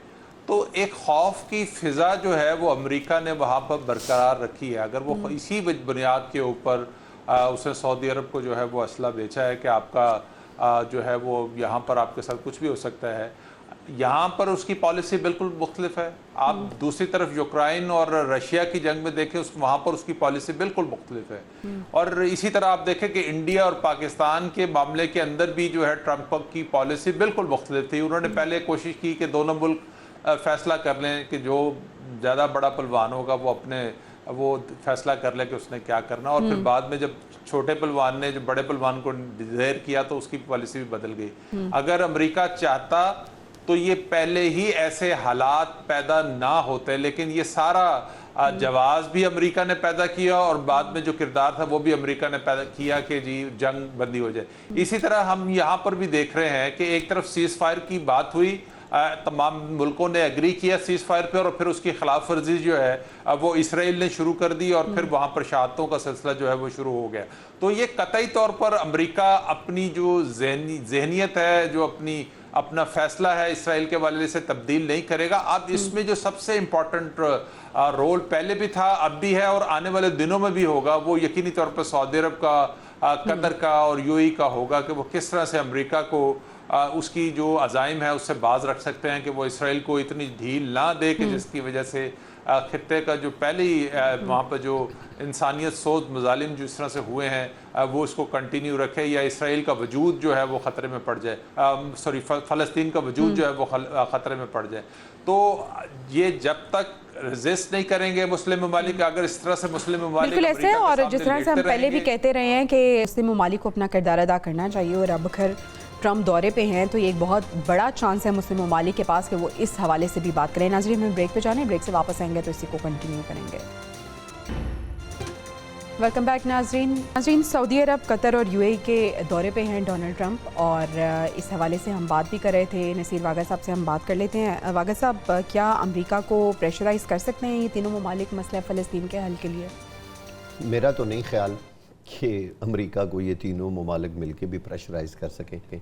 तो एक खौफ की फ़िज़ा जो है वो अमेरिका ने वहाँ पर बरकरार रखी है। अगर वो इसी बुनियाद के ऊपर उसने सऊदी अरब को जो है वो असला बेचा है कि आपका जो है वो यहाँ पर आपके साथ कुछ भी हो सकता है, यहाँ पर उसकी पॉलिसी बिल्कुल मुख्तलिफ है। आप दूसरी तरफ यूक्रेन और रशिया की जंग में देखें, वहाँ पर उसकी पॉलिसी बिल्कुल मुख्तलिफ है। और इसी तरह आप देखें कि इंडिया और पाकिस्तान के मामले के अंदर भी जो है ट्रंप की पॉलिसी बिल्कुल मुख्तलिफ थी। उन्होंने पहले कोशिश की कि दोनों मुल्क फैसला कर लें कि जो ज़्यादा बड़ा पहलवान होगा वो फैसला कर ले कि उसने क्या करना। और फिर बाद में जब छोटे पहलवान ने जो बड़े पहलवान को डिज़ायर किया तो उसकी पॉलिसी भी बदल गई। अगर अमेरिका चाहता तो ये पहले ही ऐसे हालात पैदा ना होते, लेकिन ये सारा जवाब भी अमेरिका ने पैदा किया और बाद में जो किरदार था वो भी अमेरिका ने पैदा किया कि जी जंग बंदी हो जाए। इसी तरह हम यहाँ पर भी देख रहे हैं कि एक तरफ सीज फायर की बात हुई, तमाम मुल्कों ने एग्री किया सीज फायर पर, और फिर उसकी खिलाफ वर्जी जो है वो इसराइल ने शुरू कर दी और फिर वहाँ पर शहादतों का सिलसिला जो है वो शुरू हो गया। तो ये कतई तौर पर अमेरिका अपनी जो जहनीत है, जो अपना फैसला है इसराइल के वाले से तब्दील नहीं करेगा। अब इसमें जो सबसे इम्पोर्टेंट रोल पहले भी था, अब भी है और आने वाले दिनों में भी होगा, वो यकीनी तौर पर सऊदी अरब का, कतर का और यूएई का होगा कि वो किस तरह से अमेरिका को उसकी जो अज़ाइम है उससे बाज रख सकते हैं कि वो इसराइल को इतनी ढील ना दे कि जिसकी वजह से खित्ते का जो पहले ही वहाँ पर जो इंसानियत सोच मजालिम जिस तरह से हुए हैं वो इसको कंटिन्यू रखे, या इसराइल का वजूद जो है वो ख़तरे में पड़ जाए, सॉरी फ़लस्तीन का वजूद जो है वो ख़तरे में पड़ जाए। तो ये जब तक रेजिस्ट नहीं करेंगे मुस्लिम ममालिक, अगर इस तरह से मुस्लिम ममालिक बिल्कुल ऐसे, और जिस तरह से हम पहले भी कहते रहे हैं कि मुस्लिम ममालिक को अपना किरदार अदा करना चाहिए, और अब खैर ट्रम्प दौरे पे हैं तो ये एक बहुत बड़ा चांस है मुस्लिम ममालिक के पास कि वो इस हवाले से भी बात करें। नाज़रीन, हम ब्रेक पे जाने, ब्रेक से वापस आएंगे तो इसी को कंटिन्यू करेंगे। वेलकम बैक नाजरीन, सऊदी अरब, कतर और यूएई के दौरे पे हैं डोनाल्ड ट्रंप, और इस हवाले से हम बात भी कर रहे थे। नसीर वागा साहब से हम बात कर लेते हैं। वागा साहब, क्या अमेरिका को प्रेशराइज़ कर सकते हैं ये तीनों ममालिक मसला फ़लस्तीन के हल के लिए? मेरा तो नहीं ख्याल कि अमेरिका को ये तीनों ममालिक मिलके भी प्रेशराइज़ कर सकेंगे।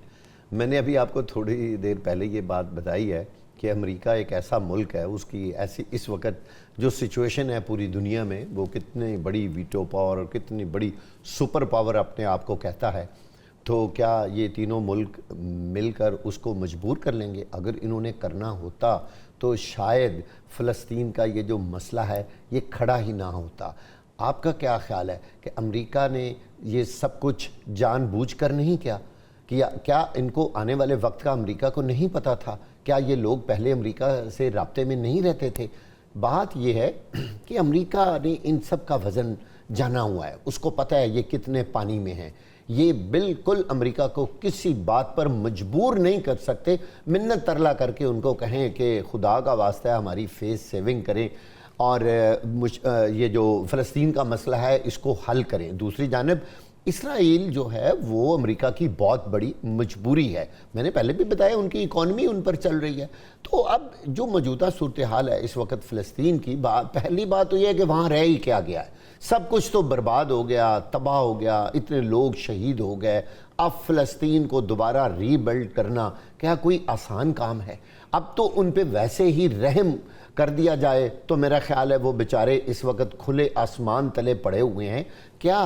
मैंने अभी आपको थोड़ी देर पहले ये बात बताई है कि अमेरिका एक ऐसा मुल्क है, उसकी ऐसी इस वक्त जो सिचुएशन है पूरी दुनिया में, वो कितनी बड़ी वीटो पावर और कितनी बड़ी सुपर पावर अपने आप को कहता है। तो क्या ये तीनों मुल्क मिलकर उसको मजबूर कर लेंगे? अगर इन्होंने करना होता तो शायद फ़लस्तीन का ये जो मसला है ये खड़ा ही ना होता। आपका क्या ख्याल है कि अमेरिका ने ये सब कुछ जानबूझकर नहीं किया? क्या इनको आने वाले वक्त का अमेरिका को नहीं पता था? क्या ये लोग पहले अमेरिका से राब्ते में नहीं रहते थे? बात यह है कि अमेरिका ने इन सब का वज़न जाना हुआ है, उसको पता है ये कितने पानी में हैं। ये बिल्कुल अमेरिका को किसी बात पर मजबूर नहीं कर सकते। मिन्नत तरला करके उनको कहें कि खुदा का वास्ता है हमारी फेस सेविंग करें और ये जो फ़लस्तीन का मसला है इसको हल करें। दूसरी जानिब इसराइल जो है वो अमेरिका की बहुत बड़ी मजबूरी है। मैंने पहले भी बताया उनकी इकॉनमी उन पर चल रही है। तो अब जो मौजूदा सूरत हाल है इस वक्त फ़लस्तीन की, पहली बात तो यह है कि वहाँ रह ही क्या गया है, सब कुछ तो बर्बाद हो गया, तबाह हो गया, इतने लोग शहीद हो गए। अब फ़लस्तीन को दोबारा रीबिल्ड करना क्या कोई आसान काम है? अब तो उन पर वैसे ही रहम कर दिया जाए तो मेरा ख्याल है वो बेचारे इस वक्त खुले आसमान तले पड़े हुए हैं। क्या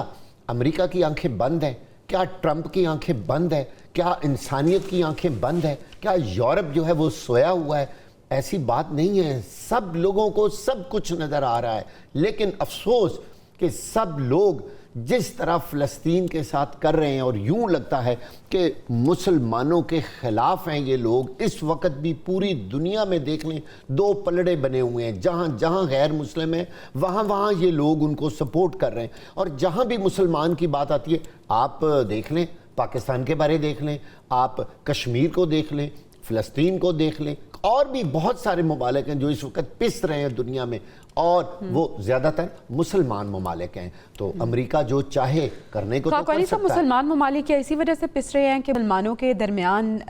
अमेरिका की आंखें बंद है? क्या ट्रंप की आंखें बंद है? क्या इंसानियत की आंखें बंद है? क्या यूरोप जो है वो सोया हुआ है? ऐसी बात नहीं है। सब लोगों को सब कुछ नज़र आ रहा है, लेकिन अफसोस कि सब लोग जिस तरह फ़लस्तीन के साथ कर रहे हैं और यूं लगता है कि मुसलमानों के ख़िलाफ़ हैं ये लोग। इस वक्त भी पूरी दुनिया में देख लें दो पलड़े बने हुए हैं, जहाँ जहाँ गैर मुस्लिम है वहाँ वहाँ ये लोग उनको सपोर्ट कर रहे हैं, और जहाँ भी मुसलमान की बात आती है, आप देख लें पाकिस्तान के बारे देख लें, आप कश्मीर को देख लें, फ़लस्तीन को देख लें, और भी बहुत सारे ममालिक हैं जो इस वक्त पिस रहे हैं दुनिया में, और वो ज़्यादातर मुसलमान ममालिक हैं। तो अमेरिका जो चाहे करने को तो कर सकता है। मुसलमान ममालिक क्या इसी वजह से पिस रहे हैं कि मुसलमानों के दरमियान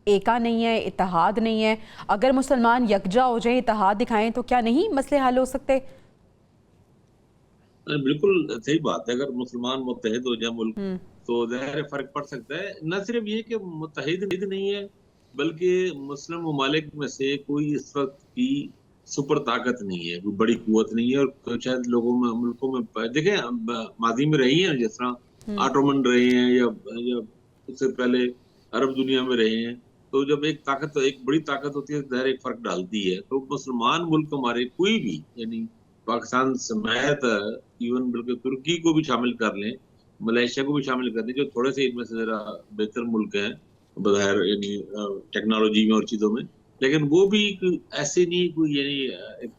एका नहीं है, इत्तेहाद नहीं है? अगर मुसलमान यकजा हो जाए, इत्तेहाद दिखाएं, तो क्या नहीं मसले हल हो सकते? बिल्कुल सही बात है। अगर मुसलमान मुत्तहिद हो जाए मुल्क तो ज़ाहिर फर्क पड़ सकता है। न सिर्फ ये कि मुत्तहिद नहीं है, बल्कि मुस्लिम ममालिक में से कोई इस वक्त की सुपर ताकत नहीं है, कोई बड़ी कुव्वत नहीं है। और शायद लोगों में मुल्कों में देखें माजी में रही है, जिस तरह ऑटोमन रहे हैं या उससे पहले अरब दुनिया में रहे हैं। तो जब एक बड़ी ताकत होती है, ज़ाहिर एक फर्क डालती है। तो मुसलमान मुल्क हमारे कोई भी, यानी पाकिस्तान समेत इवन बल्कि तुर्की को भी शामिल कर लें, मलेशिया को भी शामिल कर दें, जो थोड़े से इनमें से जरा बेहतर मुल्क हैं बज़ाहिर, यानी टेक्नोलॉजी में और चीज़ों में, लेकिन वो भी ऐसे नहीं कोई, यानी एक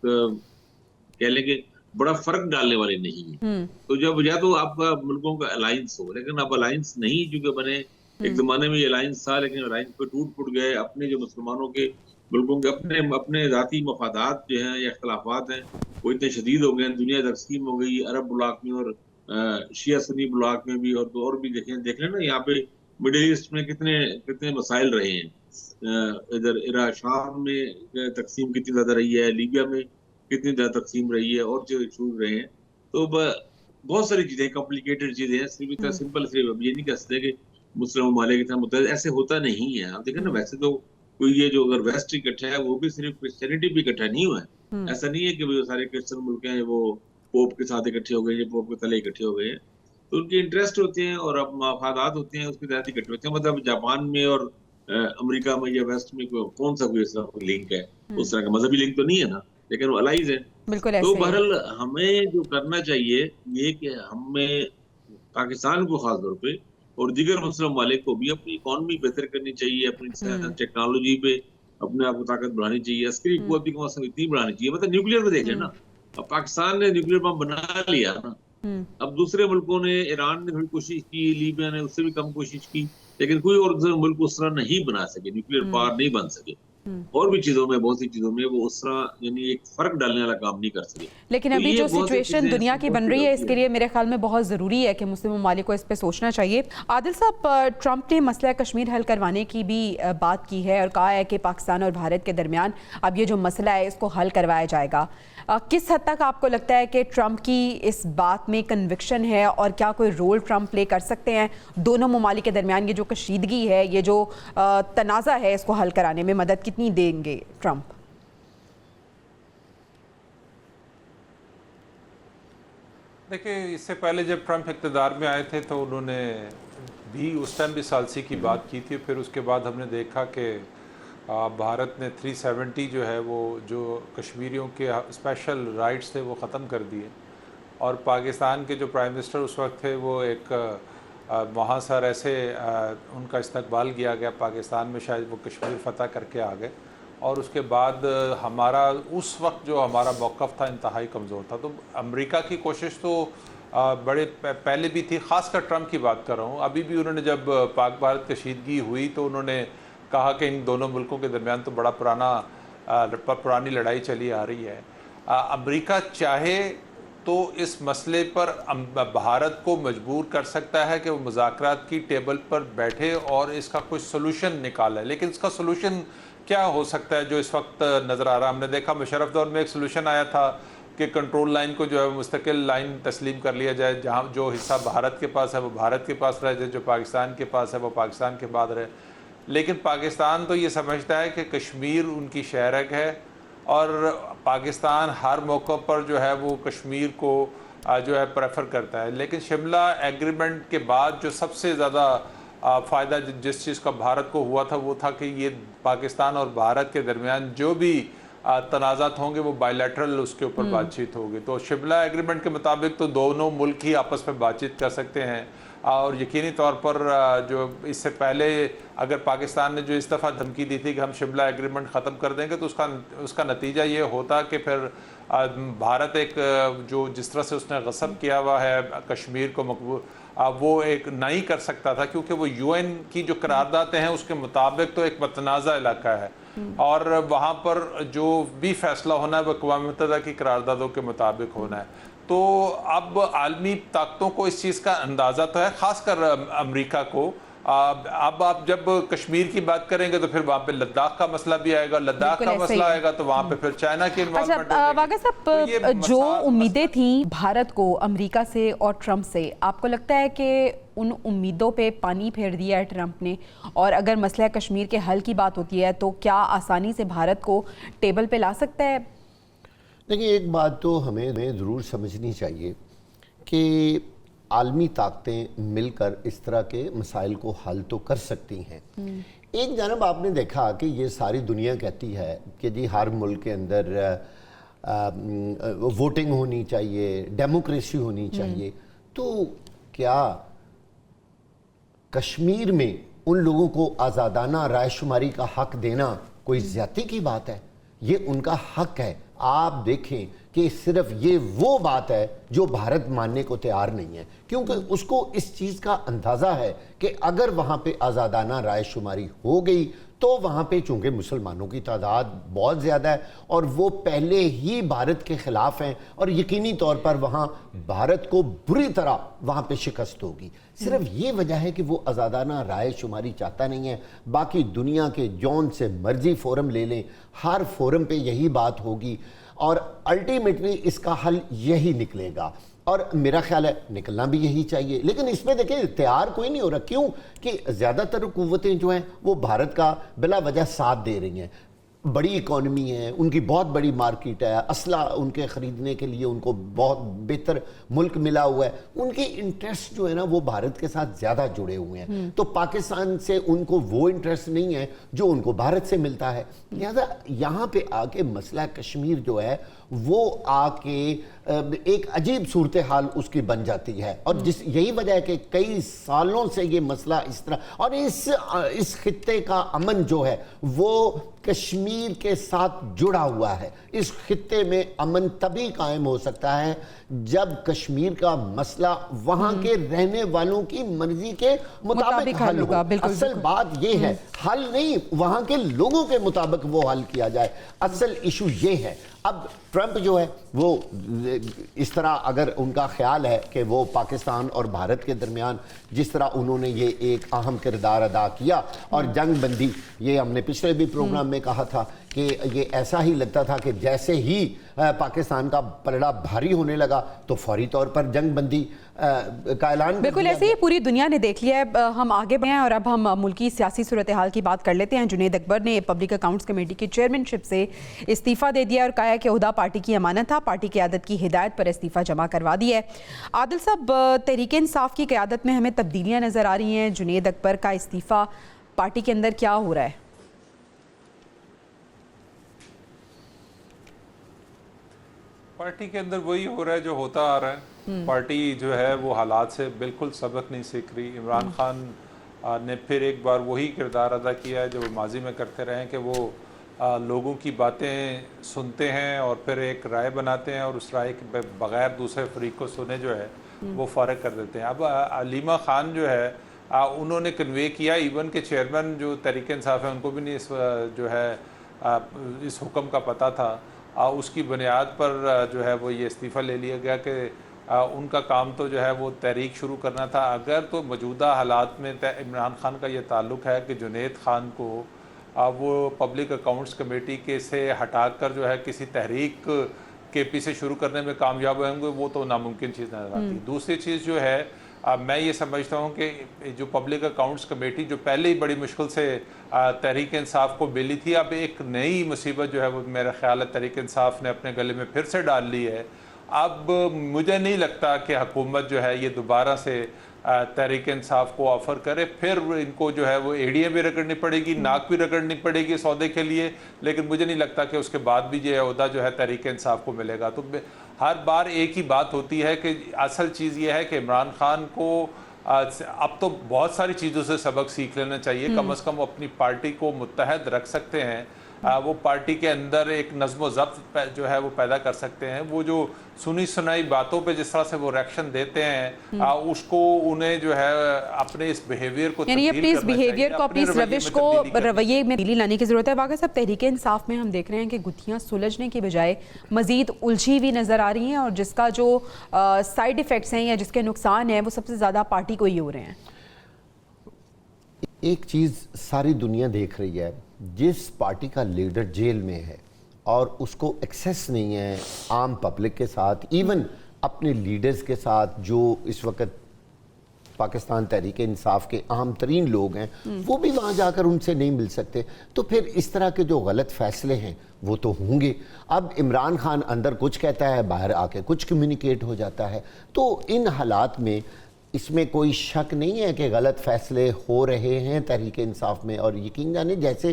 कह लें कि बड़ा फर्क डालने वाले नहीं है। तो जब या तो आपका मुल्कों का अलायंस हो, लेकिन अब अलायंस नहीं चूंकि बने, एक जमाने में ये अलायंस था, लेकिन अलायंस पे टूट गए। अपने जो मुसलमानों के मुल्कों के अपने जाती मफादात जो हैं या इख्तलाफात हैं वो इतने शदीद हो गए, दुनिया तकसीम हो गई अरब ब्लॉक में और शिया सुन्नी ब्लॉक में भी, और तो और भी देख लें ना, यहाँ पे मिडिल ईस्ट में कितने मसाइल रहे हैं। इधर इराक शाम में तकसीम कितनी ज्यादा रही है, लीबिया में कितनी ज्यादा तकसीम रही है, और जो इशूज रहे हैं। तो बहुत सारी चीजें कॉम्प्लिकेटेड चीजें हैं। सिर्फ इतना सिंपल सिर्फ ये नहीं कह सकते कि मुस्लिम ममालिक इतना मुतहद, ऐसे होता नहीं है। आप देखें ना, वैसे तो कोई ये जो अगर वेस्ट इकट्ठा है वो भी सिर्फ क्रिश्चियनिटी भी इकट्ठा नहीं हुआ है। ऐसा नहीं है कि वो सारे क्रिश्चियन मुल्क हैं वो पोप के साथ इकट्ठे हो गए या पोप के तले इकट्ठे हो गए हैं। तो उनके इंटरेस्ट होते हैं और अब मफादात होते हैं, उसके तहत इकट्ठे होते हैं। मतलब जापान में और अमेरिका में या वेस्ट में कौन सा कोई ऐसा लिंक है? उस तरह का मजहबी लिंक तो नहीं है ना, लेकिन वो अलाइज है। तो बहरहाल हमें जो करना चाहिए ये कि हमें पाकिस्तान को खास तौर पे और दीगर मुस्लिम ममालिक को भी अपनी इकॉनमी बेहतर करनी चाहिए, अपनी टेक्नोलॉजी पे अपने आप को ताकत बढ़ानी चाहिए, अस्करी कुव्वत भी कम से कम इतनी बढ़ानी चाहिए। मतलब न्यूक्लियर को देख लेना, अब पाकिस्तान ने न्यूक्लियर बम बना लिया ना, अब दूसरे मुल्कों ने, ईरान ने थोड़ी कोशिश की, लीबिया ने उससे भी कम कोशिश की, लेकिन कोई और मुल्क उस तरह नहीं बना सके, न्यूक्लियर पावर नहीं बन सके। और भी चीजों में, बहुत सी चीजों में वो उस तरह यानी एक फर्क डालने वाला काम नहीं कर सके। लेकिन तो अभी ये जो बहुत सी सिचुएशन चीजें दुनिया ऐसी की बहुत बन सी रही है, होती इसके लिए मेरे ख्याल में बहुत ज़रूरी है कि मुस्लिम ममालिक को इस पर सोचना चाहिए। आदिल साहब, ट्रंप ने मसला कश्मीर हल करवाने की भी बात की है और कहा है कि पाकिस्तान और भारत के दरमियान अब ये जो मसला है इसको हल करवाया जाएगा। किस हद तक आपको लगता है कि ट्रंप की इस बात में कन्विक्शन है और क्या कोई रोल ट्रंप प्ले कर सकते हैं दोनों ममालिक के दरमियान? ये जो कशीदगी है, ये जो तनाज़ा है, इसको हल कराने में मदद कितनी देंगे ट्रंप? देखिए, इससे पहले जब ट्रंप इक़्तिदार में आए थे तो उन्होंने भी उस टाइम भी सालसी की बात की थी। फिर उसके बाद हमने देखा कि भारत ने 370 जो है वो जो कश्मीरियों के स्पेशल राइट्स थे वो ख़त्म कर दिए, और पाकिस्तान के जो प्राइम मिनिस्टर उस वक्त थे वो एक वहाँ सर ऐसे उनका इस्तकबाल किया गया पाकिस्तान में, शायद वो कश्मीर फ़तह करके आ गए, और उसके बाद हमारा उस वक्त जो हमारा मौक़िफ़ था इंतहाई कमज़ोर था। तो अमेरिका की कोशिश तो बड़े पहले भी थी, ख़ासकर ट्रंप की बात कर रहा हूँ। अभी भी उन्होंने जब पाक भारत कशीदगी हुई तो उन्होंने कहा कि इन दोनों मुल्कों के दरमियान तो बड़ा पुरानी लड़ाई चली आ रही है। अमेरिका चाहे तो इस मसले पर भारत को मजबूर कर सकता है कि वो मुज़ाकरात की टेबल पर बैठे और इसका कोई सलूशन निकाले, लेकिन इसका सलूशन क्या हो सकता है जो इस वक्त नज़र आ रहा है? हमने देखा मुशर्रफ दौर में एक सलूशन आया था कि कंट्रोल लाइन को जो है मुस्तकिल लाइन तस्लीम कर लिया जाए, जहाँ जो हिस्सा भारत के पास है वो भारत के पास रह जाए, जो पाकिस्तान के पास है वो पाकिस्तान के बाद रहे। लेकिन पाकिस्तान तो ये समझता है कि कश्मीर उनकी शहरक है और पाकिस्तान हर मौक़े पर जो है वो कश्मीर को जो है प्रेफर करता है। लेकिन शिमला एग्रीमेंट के बाद जो सबसे ज़्यादा फ़ायदा जिस चीज़ का भारत को हुआ था वो था कि ये पाकिस्तान और भारत के दरमियान जो भी तनाज़ात होंगे वो बायलैटरल उसके ऊपर बातचीत होगी। तो शिमला एग्रीमेंट के मुताबिक तो दोनों मुल्क ही आपस में बातचीत कर सकते हैं, और यकीनी तौर पर जो इससे पहले अगर पाकिस्तान ने जो इस दफ़ा धमकी दी थी कि हम शिमला एग्रीमेंट ख़त्म कर देंगे, तो उसका नतीजा ये होता कि फिर भारत एक जो जिस तरह से उसने गसब किया हुआ है कश्मीर को मकबूल वो एक नहीं कर सकता था, क्योंकि वो यूएन की जो करारदातें हैं उसके मुताबिक तो एक मतनाज़ा इलाका है और वहाँ पर जो भी फैसला होना है वो अक़वाम मुत्तहिदा की करारदादों के मुताबिक होना है। तो अब आलमी ताकतों को इस चीज़ का अंदाज़ा तो है, ख़ासकर अमेरिका को। अब आप जब कश्मीर की बात करेंगे तो फिर वहाँ पे लद्दाख का मसला भी आएगा, लद्दाख का मसला आएगा तो वहाँ पे फिर चाइना की इन्वॉल्वमेंट। अच्छा वाक़ई साहब, जो उम्मीदें थी भारत को अमेरिका से और ट्रंप से, आपको लगता है कि उन उम्मीदों पे पानी फेर दिया है ट्रंप ने? और अगर मसला कश्मीर के हल की बात होती है तो क्या आसानी से भारत को टेबल पे ला सकता है? देखिए, एक बात तो हमें ज़रूर समझनी चाहिए कि आलमी ताकतें मिलकर इस तरह के मसाइल को हल तो कर सकती हैं। एक जानब आपने देखा कि ये सारी दुनिया कहती है कि जी हर मुल्क के अंदर वोटिंग होनी चाहिए, डेमोक्रेसी होनी चाहिए। तो क्या कश्मीर में उन लोगों को आज़ादाना रायशुमारी का हक देना कोई ज़्यादती की बात है? ये उनका हक है। आप देखें कि सिर्फ ये वो बात है जो भारत मानने को तैयार नहीं है, क्योंकि उसको इस चीज़ का अंदाज़ा है कि अगर वहाँ पे आज़ादाना रायशुमारी हो गई तो वहाँ पे चूँकि मुसलमानों की तादाद बहुत ज़्यादा है और वो पहले ही भारत के ख़िलाफ़ हैं और यकीनी तौर पर वहाँ भारत को बुरी तरह वहाँ पे शिकस्त होगी। सिर्फ ये वजह है कि वो आज़ादाना राय शुमारी चाहता नहीं है। बाकी दुनिया के जौन से मर्जी फोरम ले लें, हर फोरम पे यही बात होगी और अल्टीमेटली इसका हल यही निकलेगा और मेरा ख्याल है निकलना भी यही चाहिए। लेकिन इसमें देखिए तैयार कोई नहीं हो रहा। क्यों? कि ज़्यादातर कुव्वतें जो हैं वो भारत का बिला वजह साथ दे रही हैं। बड़ी इकॉनमी है, उनकी बहुत बड़ी मार्केट है, असला उनके ख़रीदने के लिए उनको बहुत बेहतर मुल्क मिला हुआ है। उनके इंटरेस्ट जो है ना वो भारत के साथ ज़्यादा जुड़े हुए हैं। तो पाकिस्तान से उनको वो इंटरेस्ट नहीं है जो उनको भारत से मिलता है। लिहाजा यहाँ पे आके मसला कश्मीर जो है वो आके एक अजीब सूरत हाल उसकी बन जाती है। और जिस यही वजह है कि कई सालों से ये मसला इस तरह, और इस खित्ते का अमन जो है वो कश्मीर के साथ जुड़ा हुआ है। इस खित्ते में अमन तभी कायम हो सकता है जब कश्मीर का मसला वहां के रहने वालों की मर्जी के मुताबिक हल होगा। असल बात यह है, हल नहीं, वहां के लोगों के मुताबिक वो हल किया जाए। असल इशू ये है। अब ट्रंप जो है वो इस तरह, अगर उनका ख्याल है कि वो पाकिस्तान और भारत के दरमियान जिस तरह उन्होंने ये एक अहम किरदार अदा किया और जंग बंदी, ये हमने पिछले भी प्रोग्राम में कहा था कि ये ऐसा ही लगता था कि जैसे ही पाकिस्तान का पलड़ा भारी होने लगा तो फौरी तौर पर जंग बंदी का ऐलान। बिल्कुल ऐसे ही पूरी दुनिया ने देख लिया है। हम आगे बढ़े हैं और अब हम मुल्की सियासी सूरत हाल की बात कर लेते हैं। जुनैद अकबर ने पब्लिक अकाउंट्स कमेटी की चेयरमैनशिप से इस्तीफा दे दिया और कहा है कि ओहदा पार्टी की अमानत था, पार्टी की क़यादत की हिदायत पर इस्तीफा जमा करवा दिया है। आदिल साहब, तहरीक इंसाफ की क़यादत में हमें तब्दीलियाँ नज़र आ रही हैं। जुनैद अकबर का इस्तीफा, पार्टी के अंदर क्या हो रहा है? पार्टी के अंदर वही हो रहा है जो होता आ रहा है। पार्टी जो है वो हालात से बिल्कुल सबक नहीं सीख रही। इमरान खान ने फिर एक बार वही किरदार अदा किया है जो वो माजी में करते रहे हैं कि वो लोगों की बातें सुनते हैं और फिर एक राय बनाते हैं और उस राय के बगैर दूसरे फरीक को सुने जो है वो फ़ारिग कर देते हैं। अब अलीमा खान जो है उन्होंने कन्वे किया, इवन के चेयरमैन जो तहरीक इंसाफ है उनको भी नहीं इस जो है इस हुक्म का पता था। उसकी बुनियाद पर जो है वो ये इस्तीफ़ा ले लिया गया कि उनका काम तो जो है वो तहरीक शुरू करना था। अगर तो मौजूदा हालात में इमरान खान का ये ताल्लुक़ है कि जुनैद खान को वो पब्लिक अकाउंट्स कमेटी के से हटाकर जो है किसी तहरीक के पीछे शुरू करने में कामयाब होंगे, वो तो नामुमकिन चीज़ नज़र आती है। दूसरी चीज़ जो है, मैं ये समझता हूँ कि जो पब्लिक अकाउंट्स कमेटी जो पहले ही बड़ी मुश्किल से तहरीक इंसाफ को मिली थी, अब एक नई मुसीबत जो है वो मेरा ख्याल है तहरीक इंसाफ ने अपने गले में फिर से डाल ली है। अब मुझे नहीं लगता कि हुकूमत जो है ये दोबारा से तहरीक इंसाफ को ऑफ़र करे। फिर इनको जो है वो एड़ियाँ भी रगड़नी पड़ेगी, नाक भी रगड़नी पड़ेगी सौदे के लिए, लेकिन मुझे नहीं लगता कि उसके बाद भी ये ओहदा जो है तहरीक इंसाफ को मिलेगा। तो हर बार एक ही बात होती है कि असल चीज़ ये है कि इमरान खान को अब तो बहुत सारी चीज़ों से सबक सीख लेना चाहिए। कम से कम अपनी पार्टी को मुत्तहद रख सकते हैं, वो पार्टी के अंदर एक नज़्म ज़ब्त जो है वो पैदा कर सकते हैं। वो जो सुनी सुनाई बातों पे जिस तरह से वो रिएक्शन देते हैं, उसको उन्हें जो है अपने इस बिहेवियर को, यानी अपने इस बिहेवियर को, अपनी इस रविश को रवैये में तब्दीली लाने की ज़रूरत है। वाक़ई साहब, तहरीक इंसाफ में हम देख रहे हैं कि गुत्थियाँ सुलझने की बजाय मज़ीद उलझी हुई नज़र आ रही हैं और जिसका जो साइड इफ़ेक्ट्स हैं या जिसके नुकसान हैं वो सबसे ज़्यादा पार्टी को ही हो रहे हैं। एक चीज़ सारी दुनिया देख रही है, जिस पार्टी का लीडर जेल में है और उसको एक्सेस नहीं है आम पब्लिक के साथ, इवन अपने लीडर्स के साथ जो इस वक्त पाकिस्तान तहरीक इंसाफ के अहम तरीन लोग हैं, वो भी वहाँ जाकर उनसे नहीं मिल सकते, तो फिर इस तरह के जो गलत फैसले हैं वो तो होंगे। अब इमरान खान अंदर कुछ कहता है, बाहर आके कुछ कम्युनिकेट हो जाता है। तो इन हालात में इसमें कोई शक नहीं है कि गलत फैसले हो रहे हैं तहरीक इंसाफ में। और यकीन जाने, जैसे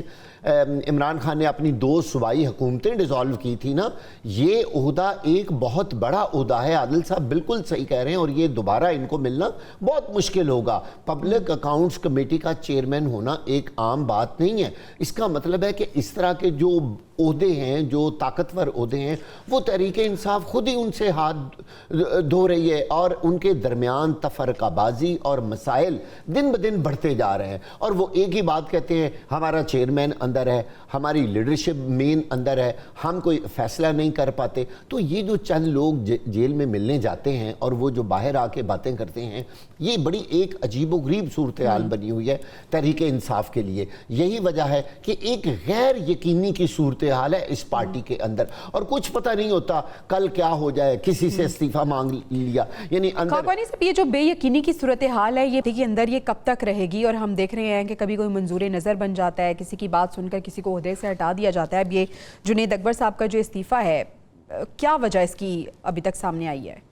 इमरान खान ने अपनी 2 सूबाई हुकूमतें डिज़ोल्व की थी ना, ये ओहदा एक बहुत बड़ा ओहदा है। आदिल साहब बिल्कुल सही कह रहे हैं और ये दोबारा इनको मिलना बहुत मुश्किल होगा। पब्लिक अकाउंट्स कमेटी का चेयरमैन होना एक आम बात नहीं है। इसका मतलब है कि इस तरह के जो ओहदे हैं, जो ताकतवर ओहदे हैं, वो तहरीक इंसाफ खुद ही उनसे हाथ धो रही है और उनके दरमियान तफरकाबाजी और मसाइल दिन ब दिन बढ़ते जा रहे हैं। और वो एक ही बात कहते हैं, हमारा चेयरमैन अंदर है, हमारी लीडरशिप मेन अंदर है, हम कोई फैसला नहीं कर पाते। तो ये जो चंद लोग जेल में मिलने जाते हैं और वो जो बाहर आके बातें करते हैं, ये बड़ी एक अजीबोगरीब सूरत हाल बनी हुई है तहरीक इंसाफ के लिए। यही वजह है कि एक गैर यकीनी की सूरत हाल है इस पार्टी के अंदर और कुछ पता नहीं होता कल क्या हो जाए। किसी से इस्तीफा मांग लिया, यानी खाकवानी साहब, ये जो बेयकीनी की सूरत हाल है ये के अंदर ये कब तक रहेगी? और हम देख रहे हैं कि कभी कोई मंजूर नज़र बन जाता है, किसी की बात सुनकर किसी को ओहदे से हटा दिया जाता है। अब ये जुनैद अकबर साहब का जो इस्तीफा है, क्या वजह इसकी अभी तक सामने आई है?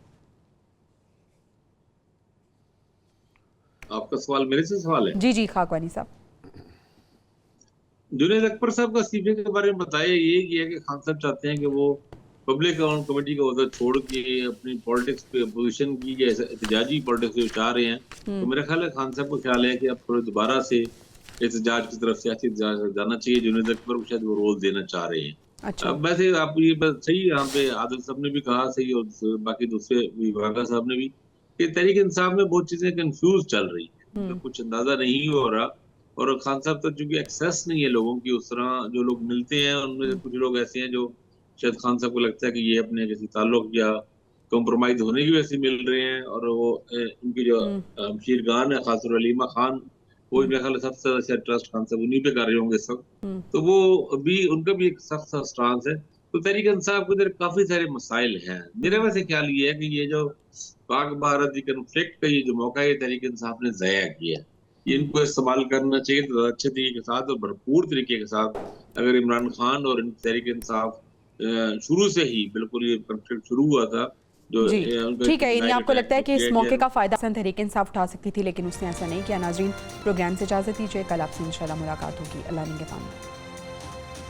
आपका सवाल मेरे से सवाल है? जी जी खाकवानी साहब। जुनैद अकबर साहब का इस्तीफे के बारे में बताया ये किया कि खान साहब चाहते हैं कि वो पब्लिक अकाउंट कमेटी का उधर छोड़ के अपनी पॉलिटिक्स पे अपोजिशन की या एहतजाजी पॉलिटिक्स पे चाह रहे हैं, तो मेरा ख्याल है खान साहब को ख्याल है कि अब थोड़ा दोबारा से एहतजाज की तरफ सियासी जाना चाहिए। जुनेद अकबर को शायद वो रोल देना चाह रहे हैं। अच्छा। अब वैसे आप ये बात सही, यहाँ पे आदिल साहब ने भी कहा सही, और बाकी दूसरे विभागा साहब ने भी, कि तहरीक इंसाफ में बहुत चीजें कंफ्यूज चल रही है, तो कुछ अंदाजा नहीं हो रहा। और खान साहब तक चूंकि एक्सेस नहीं है लोगों की उस तरह, जो लोग मिलते हैं उनमें से कुछ लोग ऐसे हैं जो शायद खान साहब को लगता है कि ये अपने किसी ताल्लुक या कॉम्प्रोमाइज होने की वजह से मिल रहे हैं, और वो उनकी जो शीरगान है खासर अलीमा खान, वो मेरे ख्याल सबसे ज्यादा ट्रस्ट खान साहब उन्हीं पे कर रहे होंगे सब, तो वो भी उनका भी एक सख्त सा स्टांस है। तो तहरीक इंसाफ के अंदर काफी सारे मसाइल हैं। मेरा वैसे ख्याल ये है कि ये जो पाक भारत कन्फ्लिक्ट का ये जो मौका है तहरीक इंसाफ ने ज़ाया किया है, ये इनको इस्तेमाल करना चाहिए तो अच्छे तरीके के साथ और भरपूर तरीके के साथ। अगर इमरान खान और तहरीक इंसाफ शुरू से ही बिल्कुल ये कन्फ्लिक्ट शुरू हुआ था जो जी ठीक है, यानी आपको लगता है कि इस मौके का फायदा तहरीक इंसाफ उठा सकती थी, लेकिन उसने ऐसा नहीं किया। नाजरीन, प्रोग्राम से इजाजत दीजिए, कल आपसे इंशाल्लाह मुलाकात होगी। अल्लाह ने के पानी।